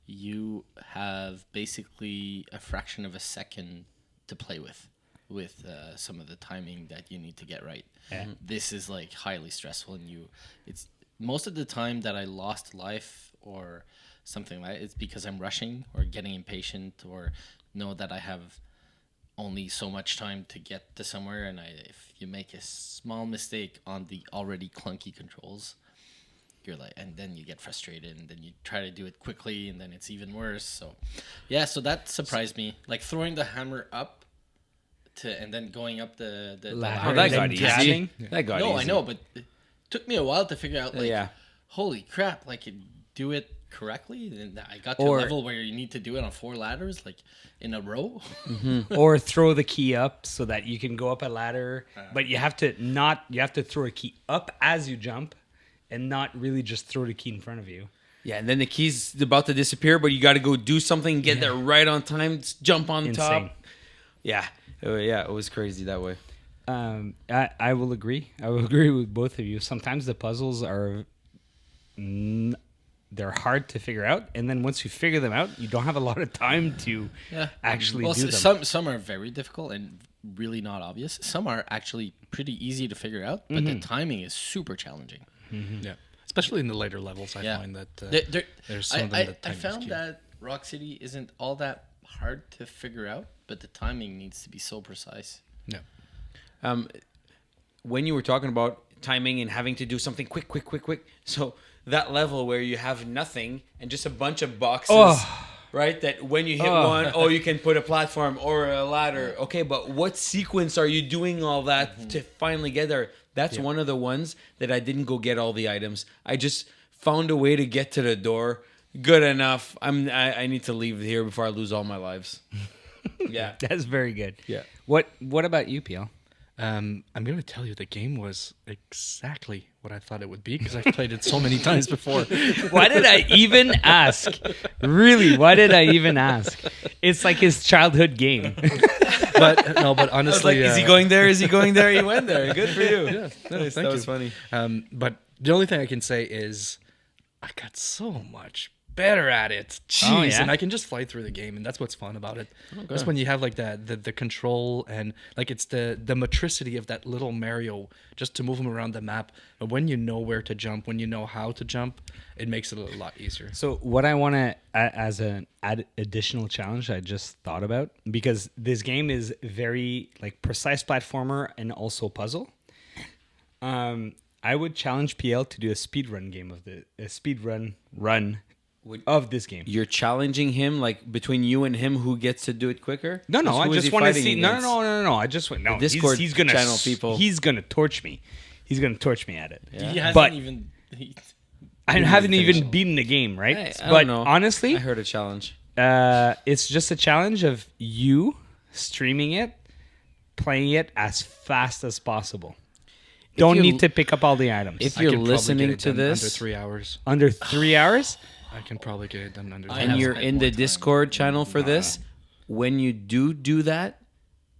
you have basically a fraction of a second to play with some of the timing that you need to get right. Yeah. This is like highly stressful, and it's most of the time that I lost life or something like it's because I'm rushing or getting impatient or know that I have only so much time to get to somewhere, and if you make a small mistake on the already clunky controls, you're like, and then you get frustrated, and then you try to do it quickly, and then it's even worse. So that surprised me, like throwing the hammer up and then going up the Ladder. Oh, that And got then easy. grabbing? That got easy. No, I know, but it took me a while to figure out, like, Yeah. holy crap, like, you do it correctly, and I got to Or- a level where you need to do it on 4 ladders, like, in a row. Or throw the key up so that you can go up a ladder, but you have to throw a key up as you jump, and not really just throw the key in front of you. Yeah, and then the key's about to disappear, but you got to go do something, get there right on time, jump on Insane. top. Yeah, it was crazy that way. I will agree. I will agree with both of you. Sometimes the puzzles are they're hard to figure out, and then once you figure them out, you don't have a lot of time to actually do them. Some are very difficult and really not obvious. Some are actually pretty easy to figure out, but the timing is super challenging. Yeah, especially in the later levels, I find that there's some of them that I time is found key. that Rock City isn't all that hard to figure out, but the timing needs to be so precise. Yeah. When you were talking about timing and having to do something quick, so that level where you have nothing and just a bunch of boxes, right? That when you hit one, you can put a platform or a ladder. Okay, but what sequence are you doing all that to finally get there? That's one of the ones that I didn't go get all the items. I just found a way to get to the door. Good enough. I need to leave here before I lose all my lives. Yeah. That's very good. Yeah. What about you, Piel? I'm going to tell you the game was exactly what I thought it would be because I've played it so many times before. Why did I even ask? Really, why did I even ask? It's like his childhood game. But I was honestly, like, is he going there? Is he going there? He went there. Good for you. Yeah, no, Nice. thank That was you. funny. But the only thing I can say is I got so much better at it. Jeez, yeah? and I can just fly through the game, and that's what's fun about it. That's when you have like the control and like it's the matricity of that little Mario just to move him around the map. But when you know where to jump, when you know how to jump, it makes it a lot easier. So what I want to, as an additional challenge, I just thought about, because this game is very like precise platformer and also puzzle. I would challenge PL to do a speedrun game of run of this game. You're challenging him, like between you and him, who gets to do it quicker? No, Who I is just he want to fighting see. against? No. I just went. No, The Discord he's gonna channel people. He's gonna torch me. He's gonna torch me at it. He hasn't But- even. I haven't finish even it. beaten the game, right? I But don't know. honestly, I heard a challenge. it's just a challenge of you streaming it, playing it as fast as possible. Don't you- need to pick up all the items. If I you're can probably listening get it to done this under 3 hours. Under 3 hours, I can probably get it done under. I 3 and have you're spent in more the time. Discord channel for this, when you do that,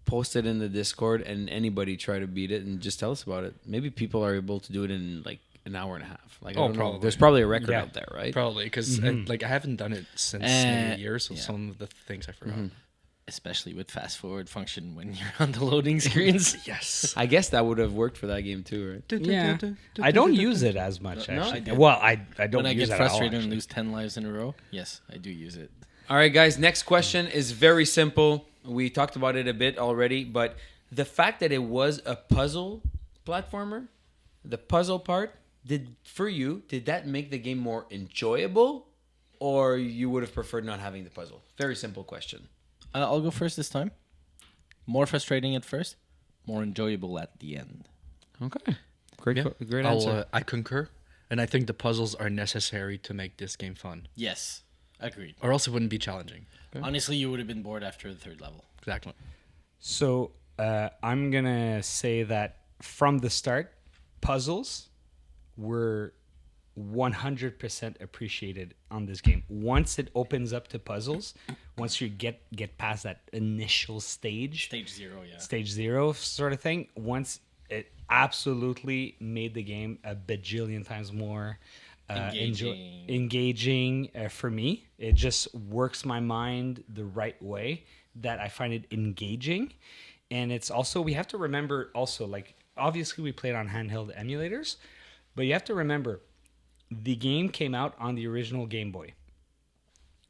post it in the Discord and anybody try to beat it and just tell us about it. Maybe people are able to do it in like an hour and a half. Like, I don't know. probably. There's probably a record Yeah. out there, right? Probably because like I haven't done it since maybe a year, so some of the things I forgot. Especially with fast forward function when you're on the loading screens. Yes. I guess that would have worked for that game too, right? Yeah, I don't use it as much. No, Actually, I do. well, I don't When I use get it at all, frustrated and actually. lose 10 lives in a row, yes, I do use it. All right, guys. Next question is very simple. We talked about it a bit already, but the fact that it was a puzzle platformer, the puzzle part, did that make the game more enjoyable, or you would have preferred not having the puzzle? Very simple question. I'll go first this time. More frustrating at first, more enjoyable at the end. Okay. Great I'll, answer. I concur, and I think the puzzles are necessary to make this game fun, Yes, agreed. or else it wouldn't be challenging. Honestly, you would have been bored after the third level. Exactly. So I'm gonna say that from the start, puzzles were 100% appreciated on this game. Once it opens up to puzzles, once you get past that initial stage stage 0 sort of thing, once it absolutely made the game a bajillion times more engaging for me. It just works my mind the right way that I find it engaging. And it's also, we have to remember also, like, obviously we played on handheld emulators, but you have to remember the game came out on the original Game Boy,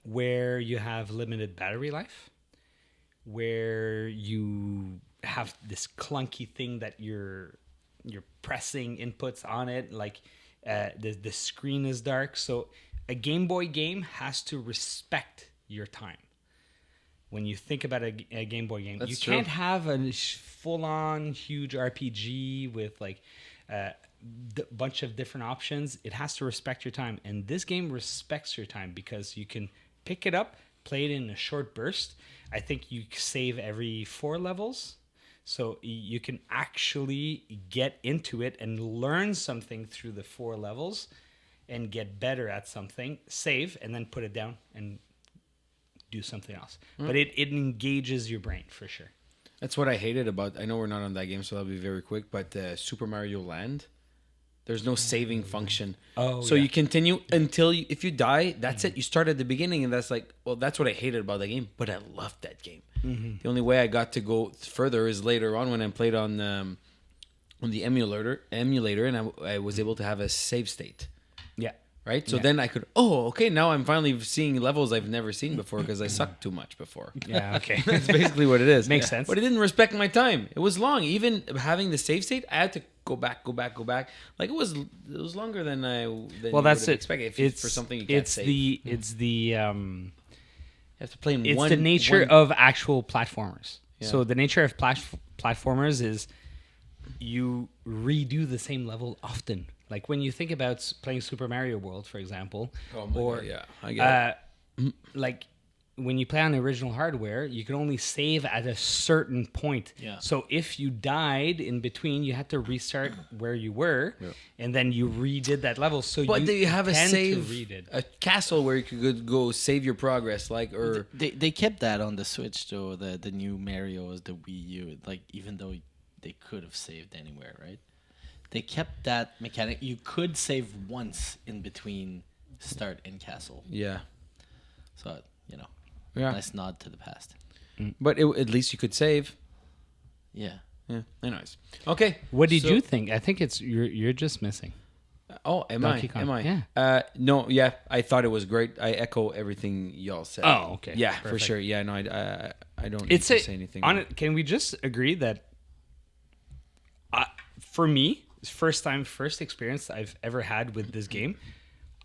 where you have limited battery life, where you have this clunky thing that you're pressing inputs on it, like the screen is dark. So a Game Boy game has to respect your time. When you think about a Game Boy game, That's you true. can't have a full-on huge RPG with like bunch of different options. It has to respect your time, and this game respects your time because you can pick it up, play it in a short burst. I think you save every 4 levels, so you can actually get into it and learn something through the 4 levels and get better at something, save, and then put it down and do something else. But it engages your brain for sure. That's what I hated about. I know we're not on that game, so that'll be very quick. But Super Mario Land, there's no saving function. Oh, so yeah. you continue until if you die, that's it. You start at the beginning, and that's like, well, that's what I hated about the game. But I loved that game. The only way I got to go further is later on when I played on the emulator, and I was able to have a save state. Yeah. Right, so Yeah. then I could. Oh, okay. Now I'm finally seeing levels I've never seen before because I sucked too much before. Yeah, okay. That's basically what it is. Makes sense. But it didn't respect my time. It was long. Even having the save state, I had to go back. Like it was longer than Well, you that's would it. expect if It's for something you can't save. You have to play in it's one. the nature one- of actual platformers. Yeah. So the nature of platformers is you redo the same level often. Like when you think about playing Super Mario World, for example, Oh my or God, yeah, I get it. like when you play on original hardware, you can only save at a certain point. Yeah. So if you died in between, you had to restart where you were, and then you redid that level. So But do you have a tend to save, read it. a castle where you could go save your progress, like or They kept that on the Switch though, the new Mario's, the Wii U. Like even though they could have saved anywhere, right? They kept that mechanic. You could save once in between start and castle. yeah, So yeah. nice nod to the past. But at least you could save. Yeah. Yeah. Anyways, okay. What did so- you think? I think it's you're just missing. Oh, am Donkey I? Kong. Am I? Yeah. No, yeah. I thought it was great. I echo everything y'all said. Oh, okay. Yeah, for Perfect. sure. Yeah, no, I don't need It's to say anything. on it. Can we just agree that for me, first experience I've ever had with this game,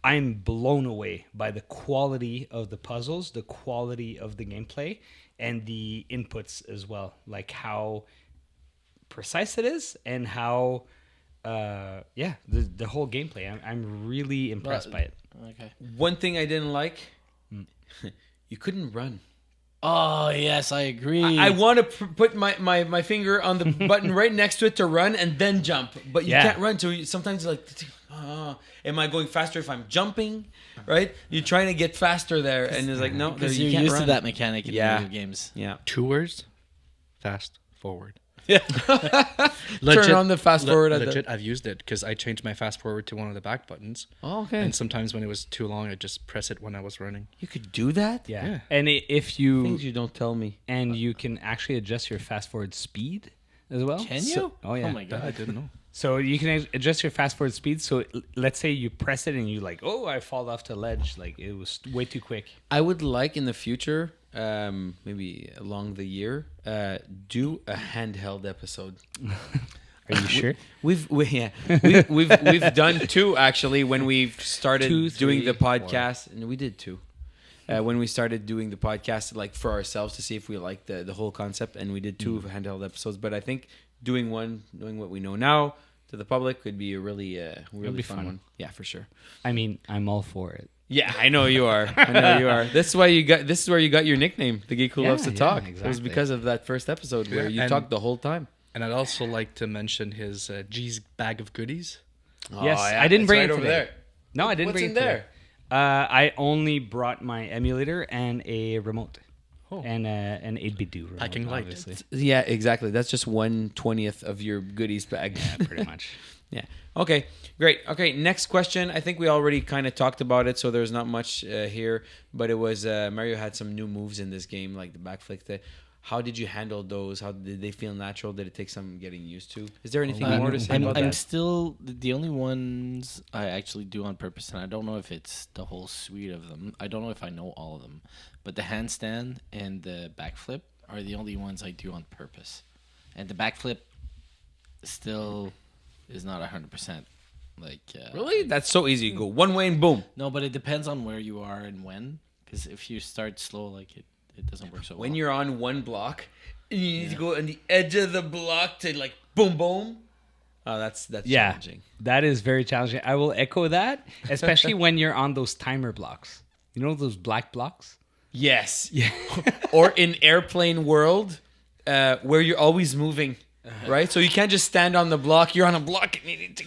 I'm blown away by the quality of the puzzles, the quality of the gameplay, and the inputs as well. Like how precise it is, and how the whole gameplay. I'm really impressed by it. Okay. One thing I didn't like, you couldn't run. Oh yes, I agree. I want to put my finger on the button right next to it to run and then jump, but you Yeah. can't run. So sometimes you're like, Am I going faster if I'm jumping? Right? You're trying to get faster there, and it's like, no, Because you you're can't used to run. that mechanic in Yeah. video games. Yeah. 2 words. Fast forward. Turn on the fast forward. Legit, I've used it because I changed my fast forward to one of the back buttons. Oh, okay. And sometimes when it was too long, I'd just press it when I was running. You could do that? Yeah. Yeah. And if you Things you don't tell me. and you can actually adjust your fast forward speed as well. Can you? So, oh yeah. Oh my That I god. didn't know. So you can adjust your fast forward speed. So let's say you press it and you like, oh, I fall off the ledge. Like it was way too quick. I would like in the future, maybe along the year, do a handheld episode. Are you sure? We've done 2 actually when we've started 2, doing 3, the podcast, and we did 2. When we started doing the podcast, like for ourselves to see if we liked the whole concept, and we did 2 handheld episodes. But I think doing one, knowing what we know now to the public, could be a really be fun fun. one. Yeah, for sure. I mean, I'm all for it. Yeah, I know you are. I know you are. This is why you got. This is where you got your nickname, the geek who Yeah, loves to yeah, talk. It was exactly. because of that first episode where Yeah, you and- talked the whole time. And I'd also like to mention his G's bag of goodies. Yes, I didn't it's bring right it over today. there. No, I didn't What's bring in it today. there? I only brought my emulator and a remote. Oh. And an 8-bit remote, Packing light. obviously. Yeah, exactly. That's just 1/20th of your goodies bag. Yeah, pretty much. Yeah. Okay. Great. Okay. Next question. I think we already kind of talked about it, so there's not much here. But it was Mario had some new moves in this game, like the backflip. How did you handle those? How did they feel natural? Did it take some getting used to? Is there anything more to say about I'm that? still the only ones I actually do on purpose, and I don't know if it's the whole suite of them. I don't know if I know all of them, but the handstand and the backflip are the only ones I do on purpose, and the backflip still is not 100%. Like Really? That's so easy. You go one way and boom. No, but it depends on where you are and when. Because if you start slow, like it doesn't work so When well. you're on one block, and you need to go on the edge of the block to like boom boom. Oh, that's Yeah, challenging. that is very challenging. I will echo that, especially when you're on those timer blocks. You know those black blocks? Yes. Yeah. Or in airplane world, where you're always moving, right? So you can't just stand on the block. You're on a block and you need to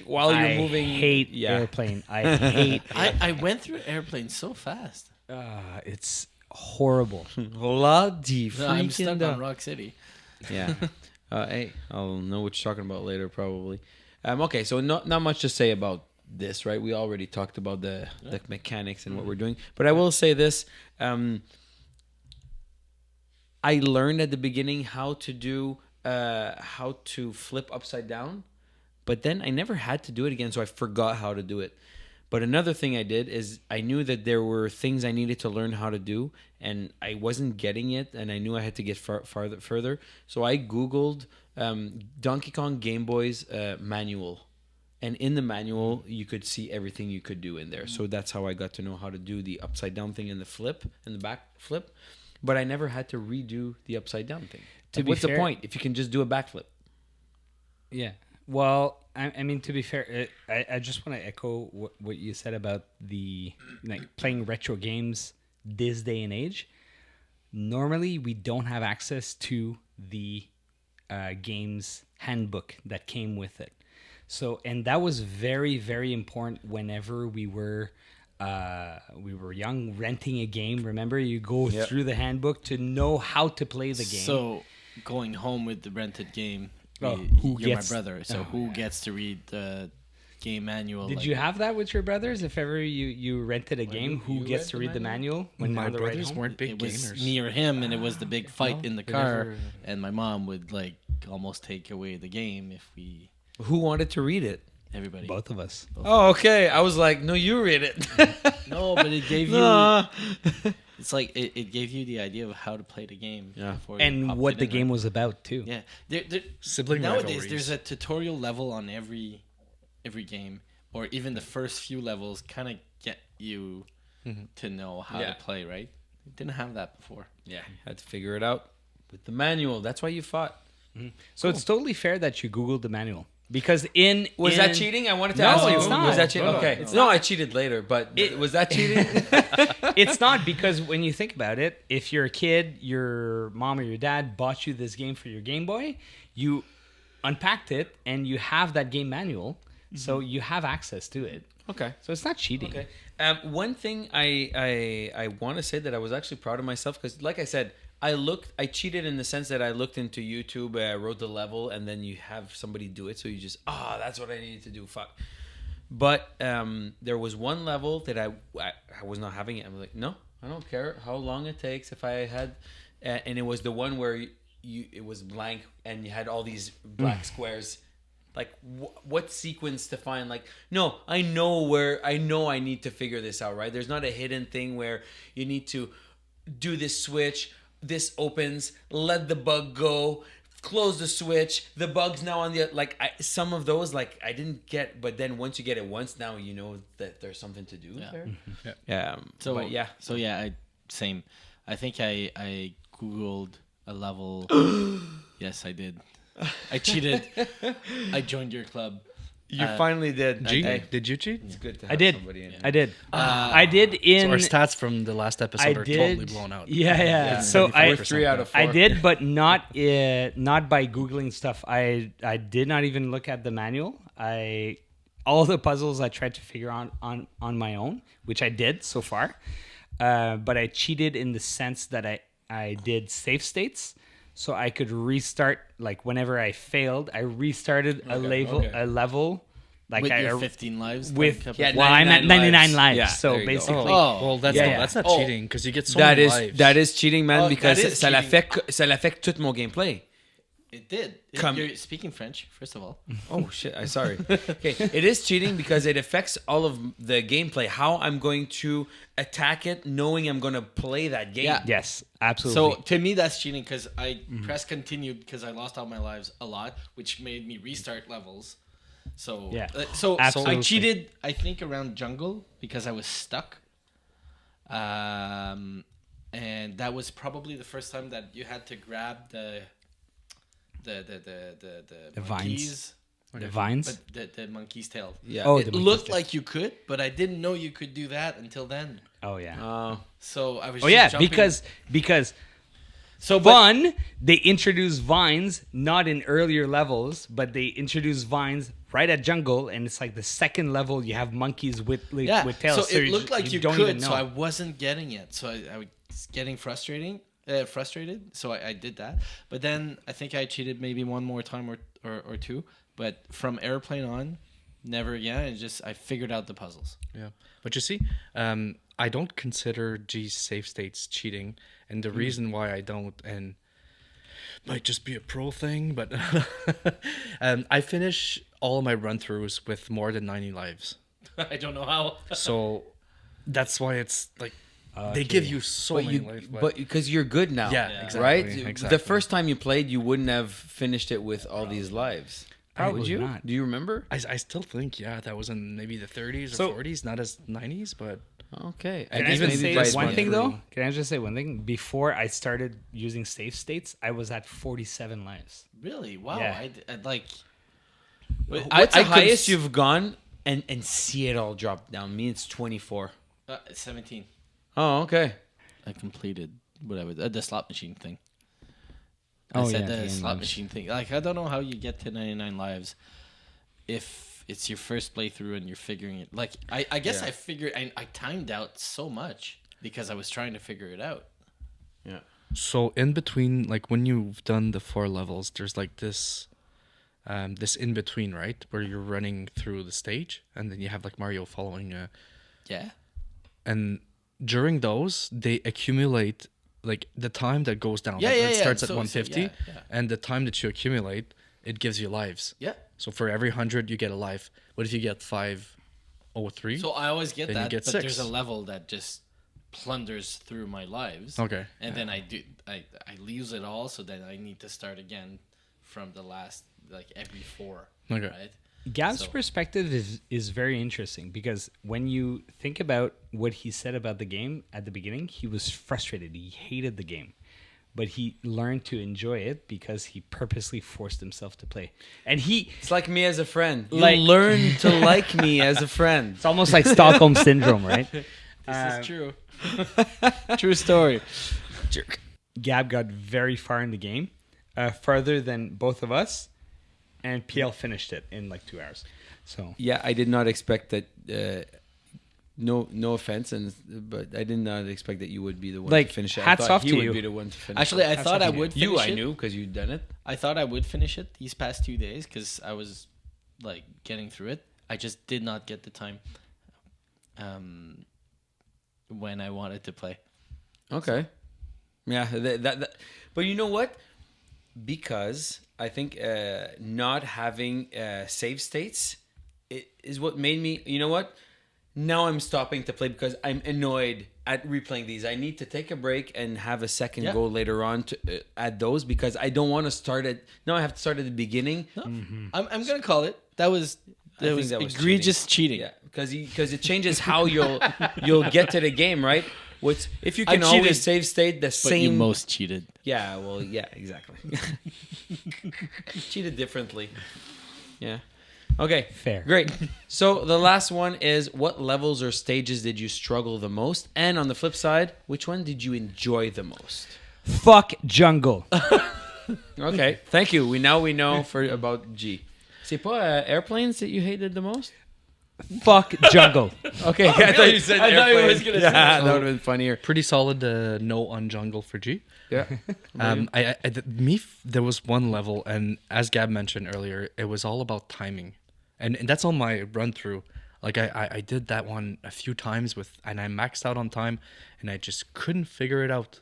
while you're I moving. hate airplane. I hate. I went through airplanes so fast. It's horrible. Bloody I'm stuck freaking on Rock City. Yeah. Hey, I'll know what you're talking about later, probably. Okay, so not much to say about this, right? We already talked about the mechanics and what we're doing. But I will say this. I learned at the beginning how to flip upside down, but then I never had to do it again, so I forgot how to do it. But another thing I did is I knew that there were things I needed to learn how to do, and I wasn't getting it, and I knew I had to get further. So I Googled Donkey Kong Game Boy's manual. And in the manual, you could see everything you could do in there. So that's how I got to know how to do the upside down thing and the flip and the back flip. But I never had to redo the upside down thing. To be What's the fair- point if you can just do a backflip? Yeah. Well, I mean, to be fair, I just want to echo what you said about the playing retro games this day and age. Normally, we don't have access to the game's handbook that came with it. So, and that was very, very important whenever we were young, renting a game. Remember, you go through the handbook to know how to play the game. So going home with the rented game, Oh, you're gets- my brother. So oh, who gets to read the game manual? Did like- you have that with your brothers? If ever you rented a game, who you gets read to the read the manual? When on my the ride brothers home? weren't big It was gamers. me or him, and it was the big fight no, in the they car, never- and my mom would like almost take away the game if we Who wanted to read it? everybody. Both of us. Oh, okay. I was like, no, you read it. No, but it gave you. Nah. It's like it gave you the idea of how to play the game. Yeah. before you And popped what it the in, game right? was about too. Yeah, Sibling nowadays rivalries. there's a tutorial level on every game, or even the first few levels kind of get you to know how Yeah. to play. Right? It didn't have that before. Yeah, had to figure it out with the manual. That's why you fought. So it's totally fair that you Googled the manual because in Was that cheating? I wanted to No, ask you. it's not. Was that cheating? No, Okay. it's No, I cheated later, but was that cheating? It's not, because when you think about it, if you're a kid, your mom or your dad bought you this game for your Game Boy, you unpacked it and you have that game manual. So you have access to it. Okay. So it's not cheating. Okay. One thing I want to say that I was actually proud of myself because, like I said, I cheated in the sense that I looked into YouTube, wrote the level, and then you have somebody do it. So you just, that's what I needed to do. Fuck. But there was one level that I was not having it. I'm like, no, I don't care how long it takes. If I had, and it was the one where it was blank and you had all these black squares. Like what sequence to find? Like, no, I know I need to figure this out, right? There's not a hidden thing where you need to do this switch. This opens, let the bug go, close the switch. The bug's now on the some of those I didn't get, but then once you get it once, now you know that there's something to do there. Yeah. Same. I think I googled a level. Yes, I did. I cheated. I joined your club. You finally did. Did you cheat? It's good to I have did. somebody in. I did. I did in. So our stats from the last episode I are did. totally blown out. Yeah. So We're 3 out of 4. I did, but not by googling stuff. I did not even look at the manual. All the puzzles I tried to figure out on my own, which I did so far. But I cheated in the sense that I did save states. So I could restart, whenever I failed, I restarted a level. With your 15 lives. I'm at 99 lives. Yeah, so there you go. basically, Well, that's not cheating because you get so many lives. That is cheating, man, because that is ça l'affecte tout mon gameplay. It did. You're speaking French, first of all. Oh shit! I'm sorry. Okay, it is cheating because it affects all of the gameplay. How I'm going to attack it, knowing I'm going to play that game. Yeah. yes, absolutely. So to me, that's cheating because I pressed continue because I lost all my lives a lot, which made me restart levels. So Yeah. So Absolutely. I cheated. I think around jungle because I was stuck. And that was probably the first time that you had to grab the vines. monkeys. The vines. But the monkey's tail. Yeah. Oh, It the monkey's looked tail. like you could, but I didn't know you could do that until then. Oh yeah. So I was. Oh just yeah, jumping. because So but- one, they introduce vines not in earlier levels, but they introduce vines right at jungle, and it's like the second level you have monkeys with tails. So it looked like you don't even could, know. so I wasn't getting it. So I was getting frustrated. So I did that. But then I think I cheated maybe one more time or two. But from airplane on, never again. I figured out the puzzles. Yeah, but you see, I don't consider G's save states cheating, and the reason why I don't, and might just be a pro thing, but I finish all of my run-throughs with more than 90 lives. I don't know how. So that's why it's like they give you so many lives. But because you're good now, Yeah, exactly, right? exactly. The first time you played, you wouldn't have finished it with all these lives. Probably Would you? not. Do you remember? I still think that was in maybe the 30s So- or 40s, not as 90s, but Okay. Can I guess just maybe say vice one versa. thing though? Can I just say one thing? Before I started using save states, I was at 47 lives. Really? Wow. Yeah. I'd like. What's I the could highest s- you've gone and see it all drop down? Me, it's 24. 17. Oh, okay. I completed whatever the slot machine thing. Oh, I said yeah, the the slot lives. machine thing. I don't know how you get to 99 lives if it's your first playthrough and you're figuring it. I guess I figured I timed out so much because I was trying to figure it out. Yeah. so in between, like when you've done the 4 levels, there's like this in between, right, where you're running through the stage, and then you have like Mario following. Yeah. And during those, they accumulate like the time that goes down. Yeah, like, yeah, it yeah. starts at So, 150, yeah. and the time that you accumulate, it gives you lives. Yeah. So for every 100, you get a life. What if you get 503? So I always get Then you that, get but 6. there's a level that just plunders through my lives. Okay. And then I lose it all, so then I need to start again from the last, like every 4. Okay. Right? Gab's So- perspective is very interesting because when you think about what he said about the game at the beginning, he was frustrated. He hated the game. But he learned to enjoy it because he purposely forced himself to play. And It's like me as a friend. You Like- learn to like me as a friend. it's almost like Stockholm Syndrome, right? This is true. True story. Jerk. Gab got very far in the game, farther than both of us, and PL finished it in like 2 hours. So Yeah, I did not expect that. No offense, but I did not expect that you would be the one Like, to finish it. hats I thought off he to would you. be the one to finish Actually, it. I thought I would finish You, I it. knew because you'd done it. I thought I would finish it these past 2 days because I was like getting through it. I just did not get the time when I wanted to play. Okay. Yeah, that. But you know what? Because I think not having save states is what made me. You know what? Now I'm stopping to play because I'm annoyed at replaying these. I need to take a break and have a second Yeah. go later on to add those because I don't want to start at. Now I have to start at the beginning. No, I'm gonna call it. That was think was that was egregious cheating. Yeah, because it changes how you'll get to the game, right? What's if you I can always cheated, save state the But same. you most cheated. Yeah, well, yeah, exactly. Cheated differently. Yeah. Okay. Fair. Great. So the last one is what levels or stages did you struggle the most? And on the flip side, which one did you enjoy the most? fuck jungle. Okay. Thank you. We know about G. C'est pas airplanes that you hated the most? Fuck jungle. Okay. I thought you said I thought he was airplanes. gonna say Yeah, that. that would have been funnier. Pretty solid no on jungle for G. Yeah. There was one level, and as Gab mentioned earlier, it was all about timing, and that's on my run through. Like I did that one a few times and I maxed out on time, and I just couldn't figure it out,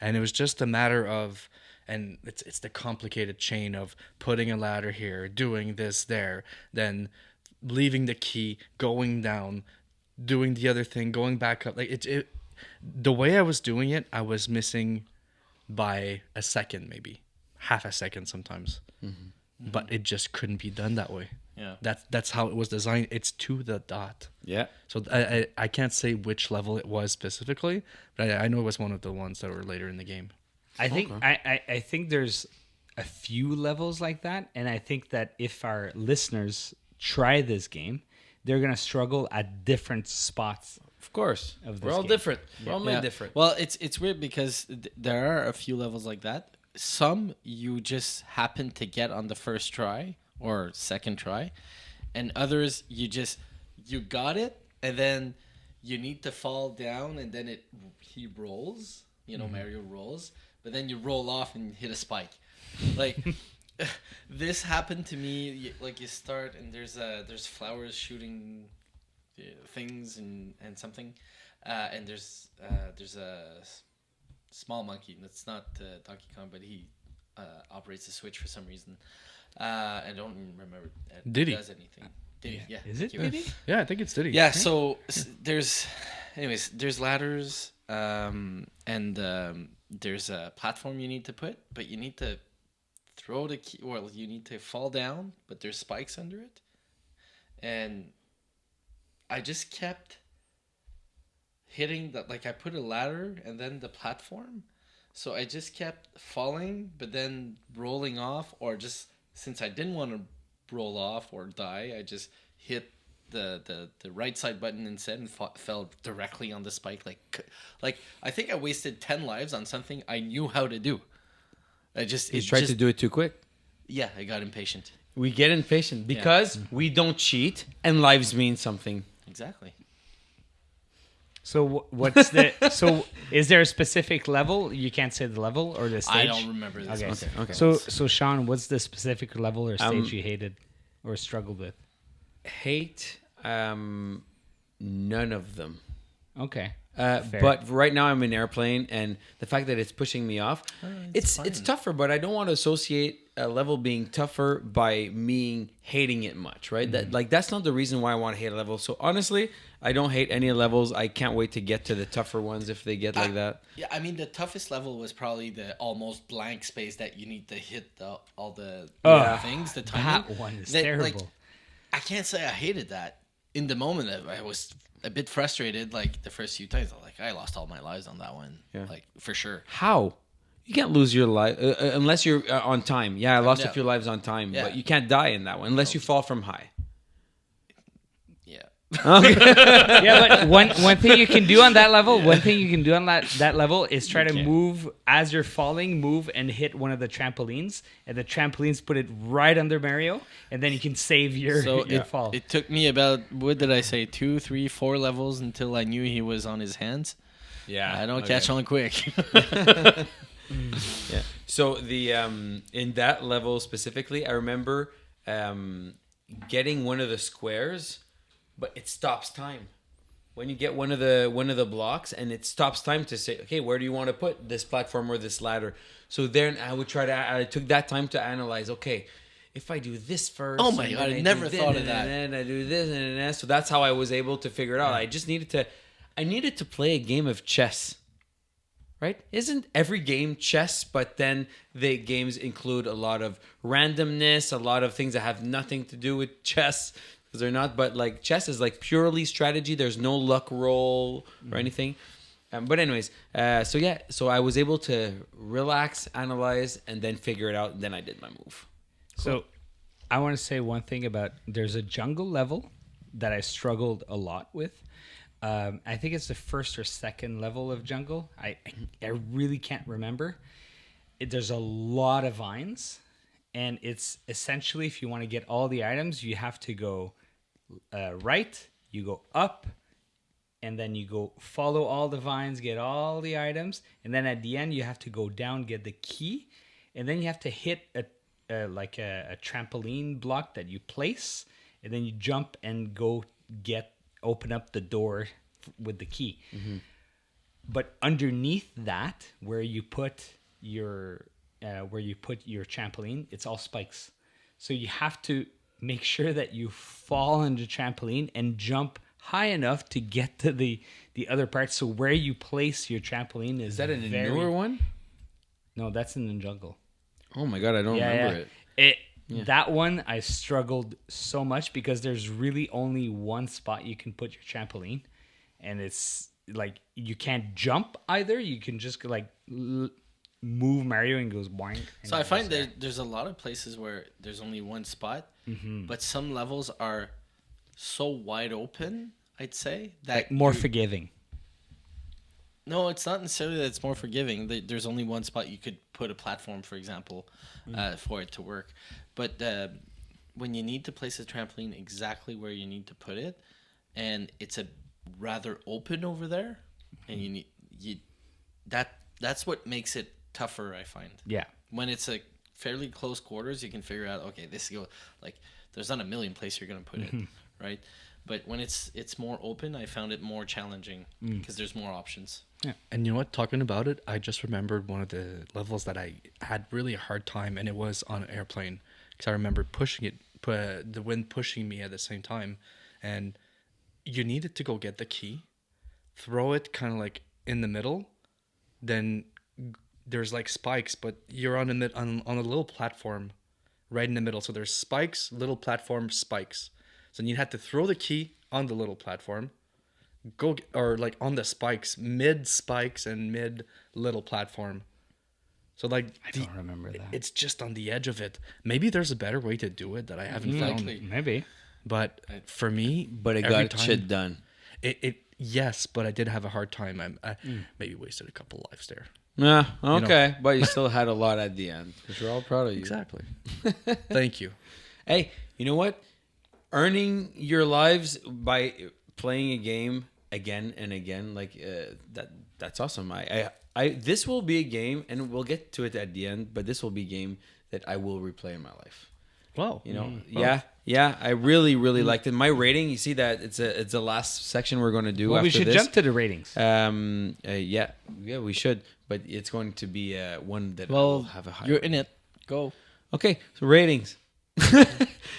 and it was just a matter of, and it's the complicated chain of putting a ladder here, doing this there, then leaving the key, going down, doing the other thing, going back up. Like it the way I was doing it, I was missing by a second, maybe half a second sometimes, but it just couldn't be done that way. Yeah. That's how it was designed. It's to the dot. Yeah. So I can't say which level it was specifically, but I know it was one of the ones that were later in the game. I think I think there's a few levels like that, and I think that if our listeners try this game, they're gonna struggle at different spots. Of course. Of We're this all game. different. We're all made Yeah. different. Well, it's weird because there are a few levels like that. Some you just happen to get on the first try or second try, and others you got it, and then you need to fall down, and then he rolls. You know, Mario rolls, but then you roll off and hit a spike. Like this happened to me. Like you start and there's flowers shooting things and something, and there's a small monkey. That's not Donkey Kong, but he operates the switch for some reason. I don't even remember it Diddy. does anything. Diddy, yeah. Is it Thank you. Diddy? Yeah, I think it's Diddy. Yeah, so there's ladders, and there's a platform you need to put, but you need to throw the key, or you need to fall down, but there's spikes under it. And I just kept hitting that, like I put a ladder and then the platform. So I just kept falling, but then rolling off, or just since I didn't want to roll off or die, I just hit the right side button instead and fell directly on the spike. Like I think I wasted 10 lives on something I knew how to do. You tried to do it too quick. Yeah, I got impatient. We get impatient because we don't cheat and lives mean something. Exactly. So what's the so is there a specific level? You can't say the level or the stage. I don't remember this. Okay. Okay. So Sean, what's the specific level or stage you hated or struggled with? Hate none of them. Okay. But right now I'm in airplane, and the fact that it's pushing me off, it's fine. tougher. But I don't want to associate a level being tougher by me hating it much, right? That's not the reason why I want to hate a level. So honestly, I don't hate any levels. I can't wait to get to the tougher ones if they get like that. Yeah, I mean the toughest level was probably the almost blank space that you need to hit all the things. The timing. That one is Like, terrible. I can't say I hated that. In the moment, I was a bit frustrated. Like the first few times, I lost all my lives on that one. Yeah. Like for sure. How? You can't lose your life unless you're on time. Yeah, I lost a No. few lives on time, Yeah. but you can't die in that one unless you fall from high. Yeah. Yeah, but one thing you can do on that level, that level is try to move as you're falling, move and hit one of the trampolines, and the trampolines put it right under Mario, and then you can save your fall. It took me about, what did I say, 2, 3, 4 levels until I knew he was on his hands. Yeah, I don't catch on quick. Yeah. So the in that level specifically, I remember getting one of the squares, but it stops time. When you get one of the blocks and it stops time to say, okay, where do you want to put this platform or this ladder? So then I would I took that time to analyze, okay, if I do this first. Oh my God, I never thought of that. And then I do this and then so that's how I was able to figure it out. I just needed to play a game of chess. Right? Isn't every game chess, but then the games include a lot of randomness, a lot of things that have nothing to do with chess because they're not, but like chess is like purely strategy. There's no luck roll or anything. But anyways, so I was able to relax, analyze, and then figure it out. And then I did my move. So I want to say one thing about, there's a jungle level that I struggled a lot with. I think it's the first or second level of jungle. I really can't remember. There's a lot of vines, and it's essentially, if you want to get all the items, you have to go right, you go up, and then you go follow all the vines, get all the items, and then at the end you have to go down, get the key, and then you have to hit a trampoline block that you place, and then you jump and go open up the door with the key. Mm-hmm. But underneath that, where you put your trampoline, it's all spikes. So you have to make sure that you fall on the trampoline and jump high enough to get to the other part. So where you place your trampoline is that a newer one? No, that's in the jungle. Oh my God, I don't remember it. That one I struggled so much because there's really only one spot you can put your trampoline, and it's like you can't jump either. You can just like move Mario and goes boing. So I find that there's a lot of places where there's only one spot, but some levels are so wide open, I'd say, that like more forgiving. No, it's not necessarily that it's more forgiving. There's only one spot you could put a platform, for example, for it to work. But when you need to place a trampoline exactly where you need to put it, and it's a rather open over there, and that's what makes it tougher, I find. Yeah. When it's like fairly close quarters, you can figure out, okay, this go like there's not a million places you're gonna put it, right? But when it's more open, I found it more challenging because there's more options. Yeah. And you know what? Talking about it, I just remembered one of the levels that I had really a hard time, and it was on an airplane. Because I remember pushing it, the wind pushing me at the same time. And you needed to go get the key, throw it kind of like in the middle. Then there's like spikes, but you're on a little platform right in the middle. So there's spikes, little platform, spikes. So you had to throw the key on the little platform, or like on the spikes, mid spikes and mid little platform. So like I don't remember that. It's just on the edge of it. Maybe there's a better way to do it that I haven't found. Maybe. But for me, but it got shit done. Yes, but I did have a hard time. I maybe wasted a couple lives there. Yeah, okay, but you still had a lot at the end, which we're all proud of you. Exactly. Thank you. Hey, you know what? Earning your lives by playing a game again and again, like that's awesome. I this will be a game, and we'll get to it at the end, but this will be a game that I will replay in my life. Wow. You know, yeah, I really liked it. My rating, you see that it's the last section we're going to do. Well, after we should this. jump to the ratings. Yeah, we should, but it's going to be one that will have a high. You're in it. Go. Okay, so ratings.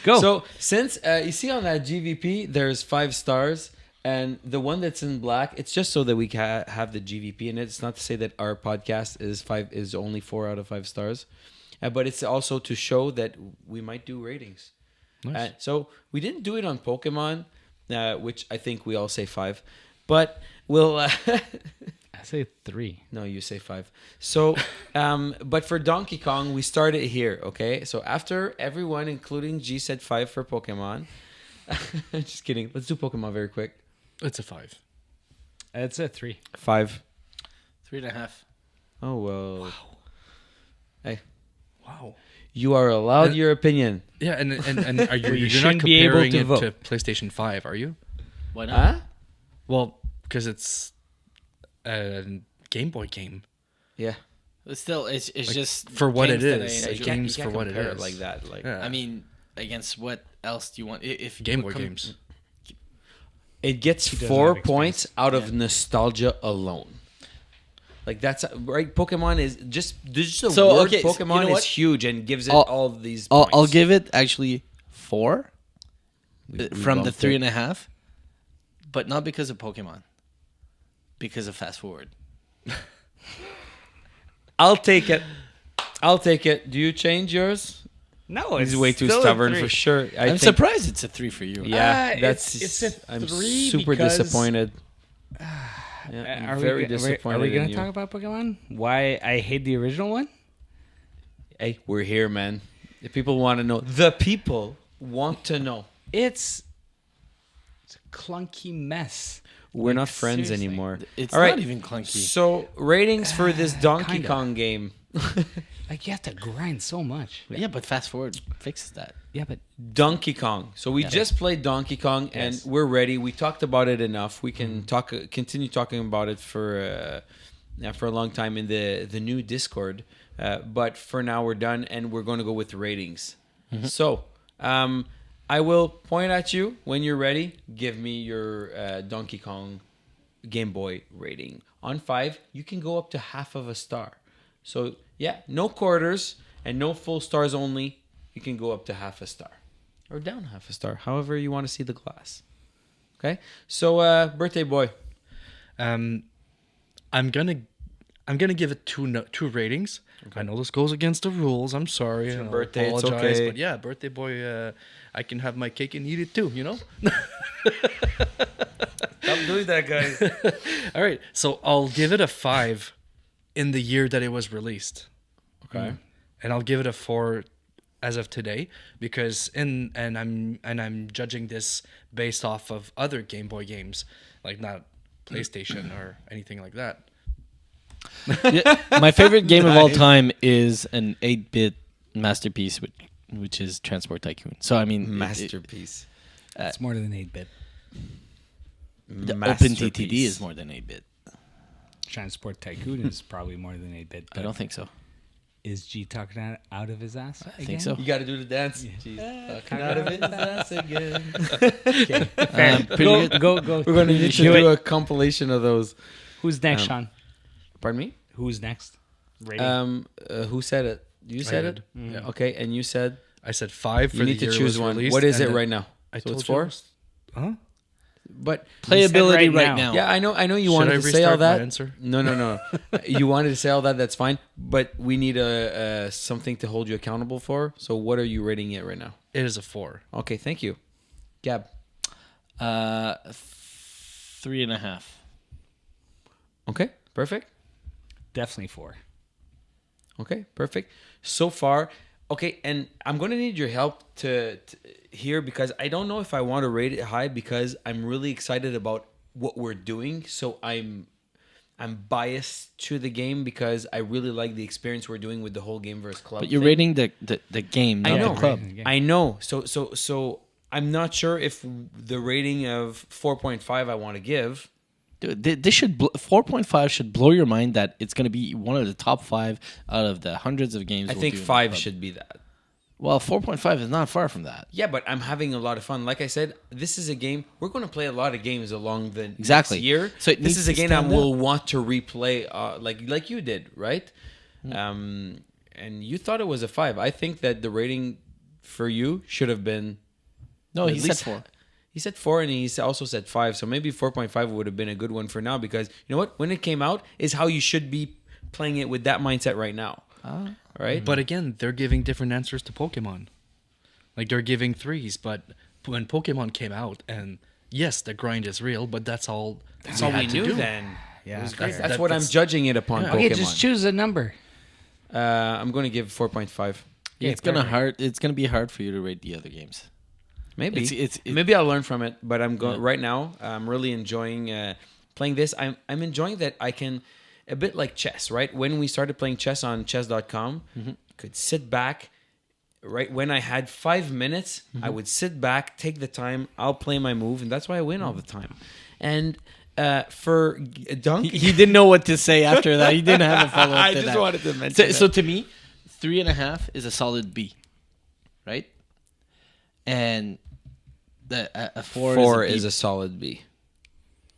Go. So since you see on that GVP, there's 5 stars, and the one that's in black, it's just so that we can have the GVP in it. It's not to say that our podcast is only 4 out of 5 stars, but it's also to show that we might do ratings. Nice. So we didn't do it on Pokemon, which I think we all say 5, but we'll. I say 3. No, you say 5. So, but for Donkey Kong, we started here, okay? So after everyone, including G, said 5 for Pokemon, Just kidding. Let's do Pokemon very quick. It's a 5. It's a 3. 5. 3.5. Oh well. Wow. Hey, Wow. you are allowed your opinion. Yeah, and are you, Well, you you're not shouldn't be able comparing to it vote. to PlayStation 5, are you? Why not? Huh? Well, because it's a Game Boy game. Yeah. But still, it's Like, just for what games it that I is. Yeah, enjoy. you can't, Games you can't for what it compare is. like that. Like Yeah. I mean, against what else do you want? If Game what Boy games. it gets He doesn't 4 have points out of nostalgia alone. Like that's right. Pokemon is just the So, word okay, so you Pokemon know is what? huge and gives it I'll- all these. I'll Points. give it actually 4 We from the bumped it. 3.5, but not because of Pokemon, because of Fast Forward. I'll take it. I'll take it. Do you change yours? No, He's it's way too still a stubborn 3. for sure. I'm think, surprised it's a 3 for you. Yeah, that's. it's a I'm 3 super because- disappointed. Yeah, I'm Are very we, disappointed. are we in going to you. talk about Pokemon? Why I hate the original one? Hey, we're here, man. If people want to know, the people want to know. It's a clunky mess. We're Like, not friends seriously. anymore. It's All right. not even clunky. So ratings for this Donkey kinda. Kong game. Like, you have to grind so much. Yeah, but Fast Forward fixes that. Yeah, but Donkey Kong. So we just played Donkey Kong, and Yes. we're ready. We talked about it enough. We can continue talking about it for a long time in the new Discord. But for now, we're done, and we're going to go with the ratings. So I will point at you when you're ready. Give me your Donkey Kong Game Boy rating. On 5, you can go up to half of a star. So yeah, no quarters and no full stars only. You can go up to half a star or down half a star, however you want to see the glass. Okay, so birthday boy. I'm gonna give it two ratings. I know this goes against the rules. I'm sorry. your I'll birthday, it's apologize, okay. But yeah, birthday boy. I can have my cake and eat it too. You know. Stop doing that, guys. All right, so I'll give it a 5 in the year that it was released. Okay. And I'll give it a 4 as of today because I'm judging this based off of other Game Boy games, like not PlayStation or anything like that. My favorite game of all time is an 8-bit masterpiece, which is Transport Tycoon. So I mean, Masterpiece. it's more than 8-bit. the Open Masterpiece. TTD is more than 8-bit. Transport Tycoon is probably more than 8-bit. I don't think so. Is G talking out of his ass? I think so. You got to do the dance. Jeez. Fucking out of it. That's again. Pretty good. Go. We're going to need to do a compilation of those. Who's next, Um, Sean? Pardon me? Who's next? Rating. Who said it? You said did. it? Yeah. Okay, and you said I said 5 for you the need to year it choose was one. released, What is and it then right now? I So told it's you it 4? was- Huh? But Playability right right now. now. yeah, I know you Should wanted I to say all restart my that. answer? No. You wanted to say all that. That's fine. But we need a something to hold you accountable for. So what are you rating it right now? It is a 4. Okay, thank you, Gab. 3.5. Okay, perfect. Definitely 4. Okay, perfect. So far, okay, and I'm gonna need your help to here because I don't know if I want to rate it high because I'm really excited about what we're doing. So I'm biased to the game because I really like the experience we're doing with the whole GameVerse Club. But you're thing. rating the game, I not know. the club. Yeah. I know. So I'm not sure if the rating of 4.5 I want to give. Dude, this should 4.5 should blow your mind that it's going to be one of the top 5 out of the hundreds of games. I we'll think do in the 5 club. should be that. Well, 4.5 is not far from that. Yeah, but I'm having a lot of fun. Like I said, this is a game we're going to play a lot of games along the Exactly. next year. So it this needs is a to game I stand will want to replay, like you did, right? Mm. And you thought it was a 5. I think that the rating for you should have been. No, at he said least- 4. He said 4, and he also said 5. So maybe 4.5 would have been a good one for now because you know what? When it came out, is how you should be playing it with that mindset right now. Right? But again, they're giving different answers to Pokemon. Like they're giving 3s, but when Pokemon came out, and yes, the grind is real, but that's all. That's all we had to knew do. then. Yeah. That's That- what I'm that's- judging it upon. Yeah. Pokemon. Okay, just choose a number. I'm going to give 4.5. It's gonna be hard for you to rate the other games. Maybe It's maybe I'll learn from it. But I'm going right now. I'm really enjoying playing this. I'm enjoying that I can a bit like chess. Right when we started playing chess on chess.com, could sit back. Right when I had 5 minutes, I would sit back, take the time. I'll play my move, and that's why I win all the time. And for Donkey, He didn't know what to say after that. He didn't have a follow up. I just wanted to mention. So to me, 3.5 is a solid B, right? And a four is a a solid B.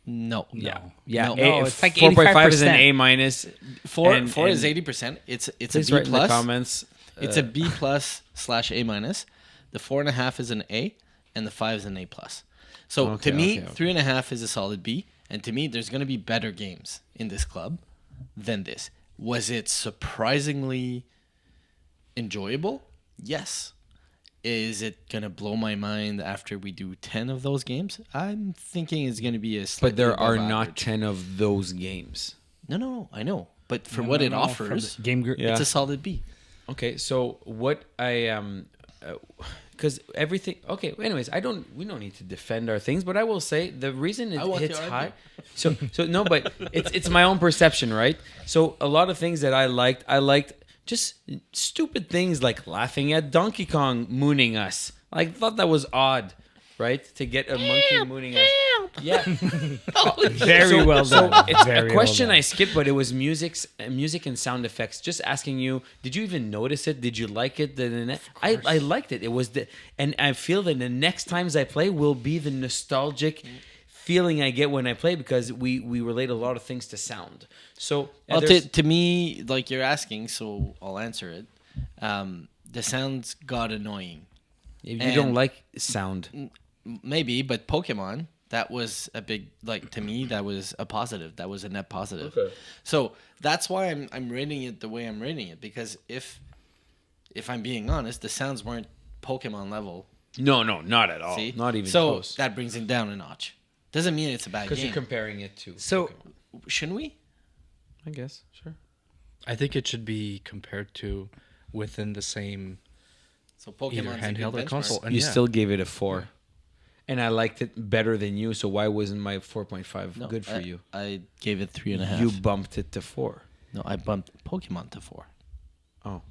no. Yeah. No, it's like 4.5 is an 85%. A minus. Four And- is and 80%. It's a Please B write in the plus. comments. It's a B plus / A minus. The 4.5 is an A, and the 5 is an A plus. So Okay, to me, okay. 3.5 is a solid B, and to me, there's going to be better games in this club than this. Was it surprisingly enjoyable? Yes. Is it going to blow my mind after we do 10 of those games? I'm thinking it's going to be a slightly But there are above not average. 10 of those games. No, I know. But for what it offers, Game Group. Yeah. it's a solid B. Okay, so what I because everything. Okay, anyways, we don't need to defend our things, but I will say the reason it want to hits argue. high. So no, but it's my own perception, right? So a lot of things that I liked just stupid things like laughing at Donkey Kong mooning us. I thought that was odd, right? To get a monkey mooning us. Yeah. Very well done. It's Very a well question done. I skipped, but it was music and sound effects. Just asking you, did you even notice it? Did you like it? I liked it. It was and I feel that the next times I play will be the nostalgic feeling I get when I play because we relate a lot of things to sound. So Well, there's- to me, like you're asking, so I'll answer it. The sounds got annoying. if you don't and- like sound, Maybe, but Pokemon, that was a big, like, to me, that was a positive. That was a net positive. Okay. So that's why I'm rating it the way I'm rating it, because if I'm being honest, the sounds weren't Pokemon level. no, not at all. See? Not even so close. that brings it down a notch. Doesn't mean it's a bad Because game. you're comparing it to. So- Pokemon. Shouldn't we? I guess sure. I think it should be compared to within the same So either Pokemon's a handheld good or benchmark. console. And You yeah. still gave it a 4. And I liked it better than you, so why wasn't my 4.5 No, good for you? I gave it 3.5. You bumped it to 4. No, I bumped Pokemon to 4. Oh.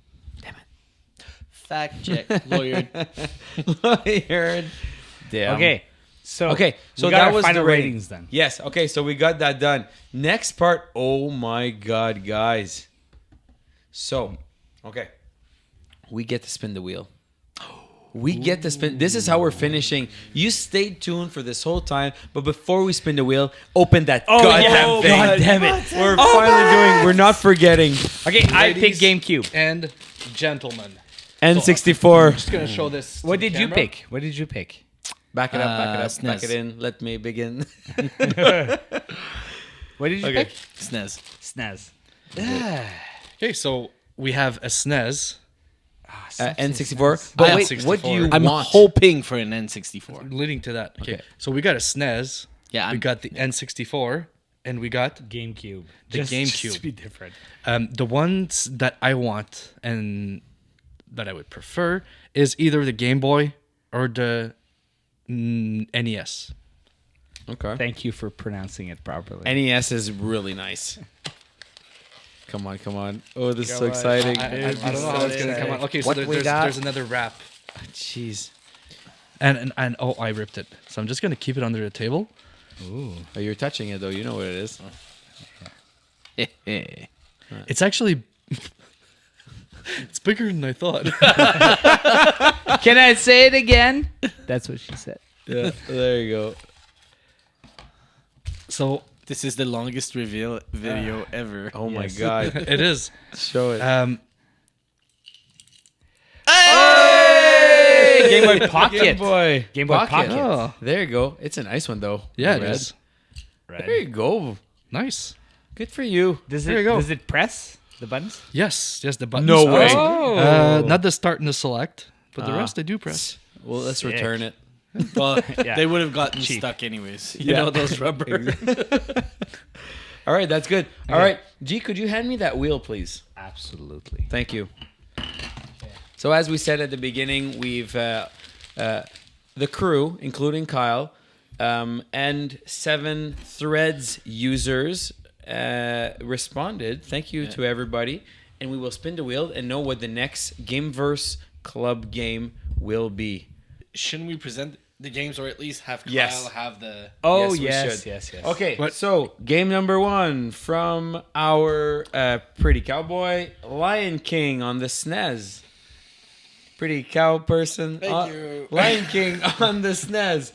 Damn it. Fact check, lawyer. Lawyered. Damn. Okay. So Okay, so we got that our was final the rating. ratings then. Yes, okay, so we got that done. Next part, oh my god, guys. So, okay. We get to spin the wheel. We get to spin. This is how we're finishing. You stayed tuned for this whole time, but before we spin the wheel, open that goddamn thing. God damn it. We're finally doing. We're not forgetting. Okay, I Ladies picked GameCube. And gentlemen. N64. Just going to show this. to What the did you camera. pick? What did you pick? Back it up. Back SNES. it in. Let me begin. What did you Okay. pick? SNES. SNES. Okay, so we have a SNES. N64. But wait, N64. what do you I'm want? hoping for an N64. Leading to that. Okay. Okay. So we got a SNES. Yeah, We I'm- got the N64. And we got GameCube. The GameCube. Just to be different. the ones that I want and that I would prefer is either the Game Boy or the NES. Okay. Thank you for pronouncing it properly. NES is really nice. Come on, come on. Oh, this is so on. exciting. I don't know how it's going to come out. Okay, so What we there's, got? there's another wrap. Jeez. And oh, I ripped it. So I'm just going to keep it under the table. Ooh. Oh, you're touching it, though. You know what it is. It's actually... it's bigger than I thought. Can I say it again? That's what she said. Yeah, there you go. So This is the longest reveal video ever. Oh, my Yes. God. it is. Show it. Game Boy Pocket. Game Boy. Game Boy Pocket. Oh, There you go. It's a nice one, though. yeah, it Red. is. There you go. Nice. Good for you. Does There it you go. does it press the buttons? Yes, the buttons. No way. press. Oh. Not the start and the select, but the Ah. rest I do press. Well, let's Sick. return it. Well, Yeah. they would have gotten Cheap. stuck anyways. Yeah. You know those rubber. All right, that's good. All right. G, could you hand me that wheel, please? Absolutely. Thank you. So as we said at the beginning, we've the crew, including Kyle, and 7 Threads users responded. Thank you to everybody. And we will spin the wheel and know what the next GameVerse Club game will be. Shouldn't we present the games, or at least have Kyle Yes. have the... Oh, Yes, we yes, should. yes. Okay, What? so game number 1 from our pretty cowboy, Lion King on the SNES. Pretty cow person. Thank you. Lion King on the SNES.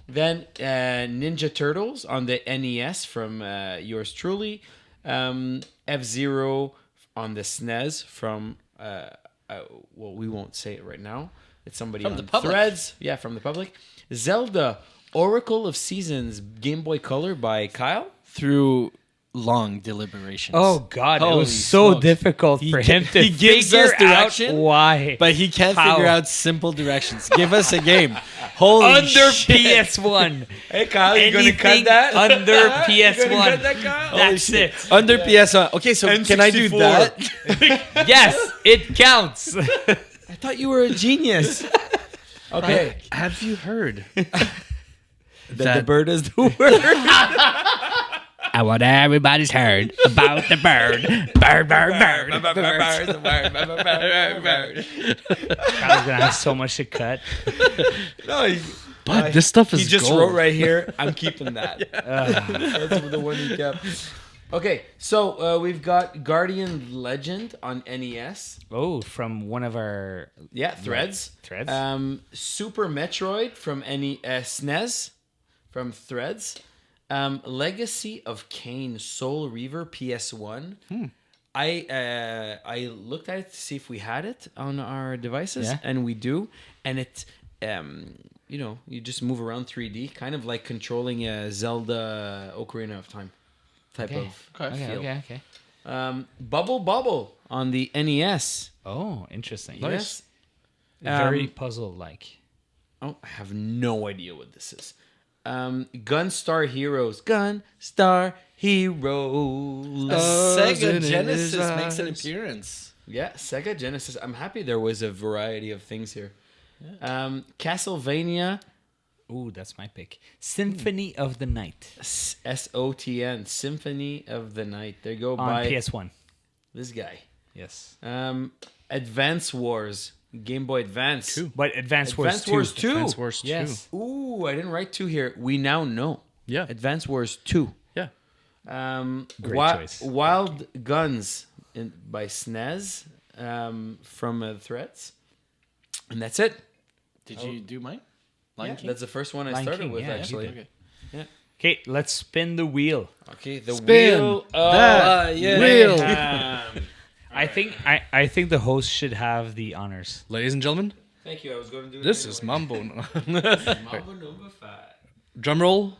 Then Ninja Turtles on the NES from yours truly. F-Zero on the SNES from, well, we won't say it right now. It's somebody From on the public. Threads. Yeah, from the public. Zelda, Oracle of Seasons, Game Boy Color by Kyle. Through long deliberations. Oh God, it Holy was so smokes. difficult for him to he gives figure us direction, out why. But he can't How? figure out simple directions. Give us a game. Holy Under shit. PS1. Hey, Kyle, you Anything gonna cut that? under You gonna PS1. cut that, Kyle? That's it. Under PS1. Okay, so can I do N64. that? Yes, it counts. I thought you were a genius. Okay. Have you heard? That the bird is the word. I want everybody's heard about the bird. Bird, bird, bird. I was gonna have so much to cut. No, But this stuff is he just gold. wrote right here. I'm keeping that. That's the one he kept. Okay, so we've got Guardian Legend on NES. Oh, from one of our Yeah, Threads. Threads. Super Metroid from SNES from Threads. Legacy of Kain Soul Reaver PS1. I looked at it to see if we had it on our devices, Yeah. and we do. And it, you just move around 3D, kind of like controlling a Zelda Ocarina of Time type of feel. Okay. Bubble on the NES. Oh, interesting. Yes. Very puzzle-like. Oh, I have no idea what this is. Gunstar Heroes. Gunstar Heroes. Sega in Genesis his makes an eyes. appearance. Yeah, Sega Genesis. I'm happy there was a variety of things here. Castlevania Ooh, that's my pick. Symphony of the Night SOTN. Symphony of the Night. There you go. on By PS1. this guy. Yes. Advance Wars. Game Boy Advance. But Advance Wars Advance 2. Wars 2. Advance Wars 2. Yes. Ooh, I didn't write 2 here. We now know. Yeah. Advance Wars 2. Yeah. Great choice. Wild Guns by SNES from Threads. And that's it. Did you do mine? Lion King? That's the first one I Lion started King, with, yeah, actually. Okay. Okay, let's spin the wheel. Okay, the Spin wheel that wheel. I think the host should have the honors. Ladies and gentlemen, Thank you. I was going to do it this anyway. is Mambo. Mambo number 5. Drum roll.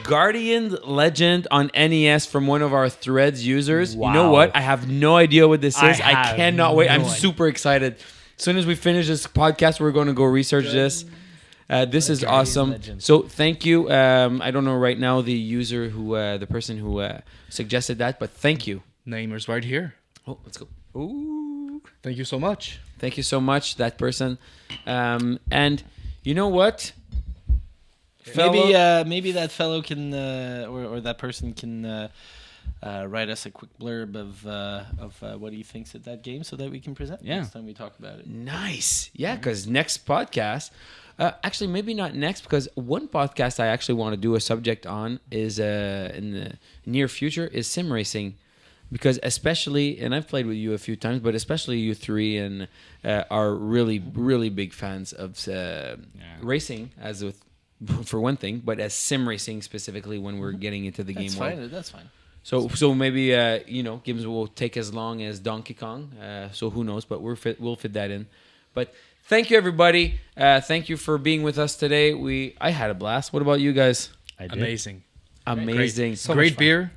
Guardian Legend on NES from one of our Threads users. You know Wow. what? I have no idea what this I is. I have cannot wait. no I'm idea. super excited. As soon as we finish this podcast, we're going to go research this. This is Guardian awesome. Legend. So thank you. I don't know right now the user who, the person who suggested that, but thank you. Namer's right here. Oh, let's go. Ooh. Thank you so much. Thank you so much, that person. And you know what? Maybe that fellow can or that person can write us a quick blurb of what he thinks of that game so that we can present next time we talk about it. Nice. Yeah, because next podcast, actually maybe not next, because one podcast I actually want to do a subject on is in the near future is sim racing. Because especially, and I've played with you a few times, but especially you three and are really, really big fans of racing, as with for one thing, but as sim racing specifically when we're getting into the game world. That's fine. So maybe games will take as long as Donkey Kong. So who knows? But we'll fit that in. But thank you, everybody. Thank you for being with us today. I had a blast. What about you guys? I did. Amazing. Amazing. Great, So great much fun. beer.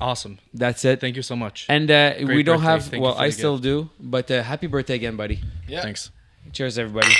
Awesome. That's it. Thank you so much. And we don't birthday. have. Thank you Well, for I the still gift. do. But happy birthday again, buddy. Yeah. Thanks. Cheers, everybody.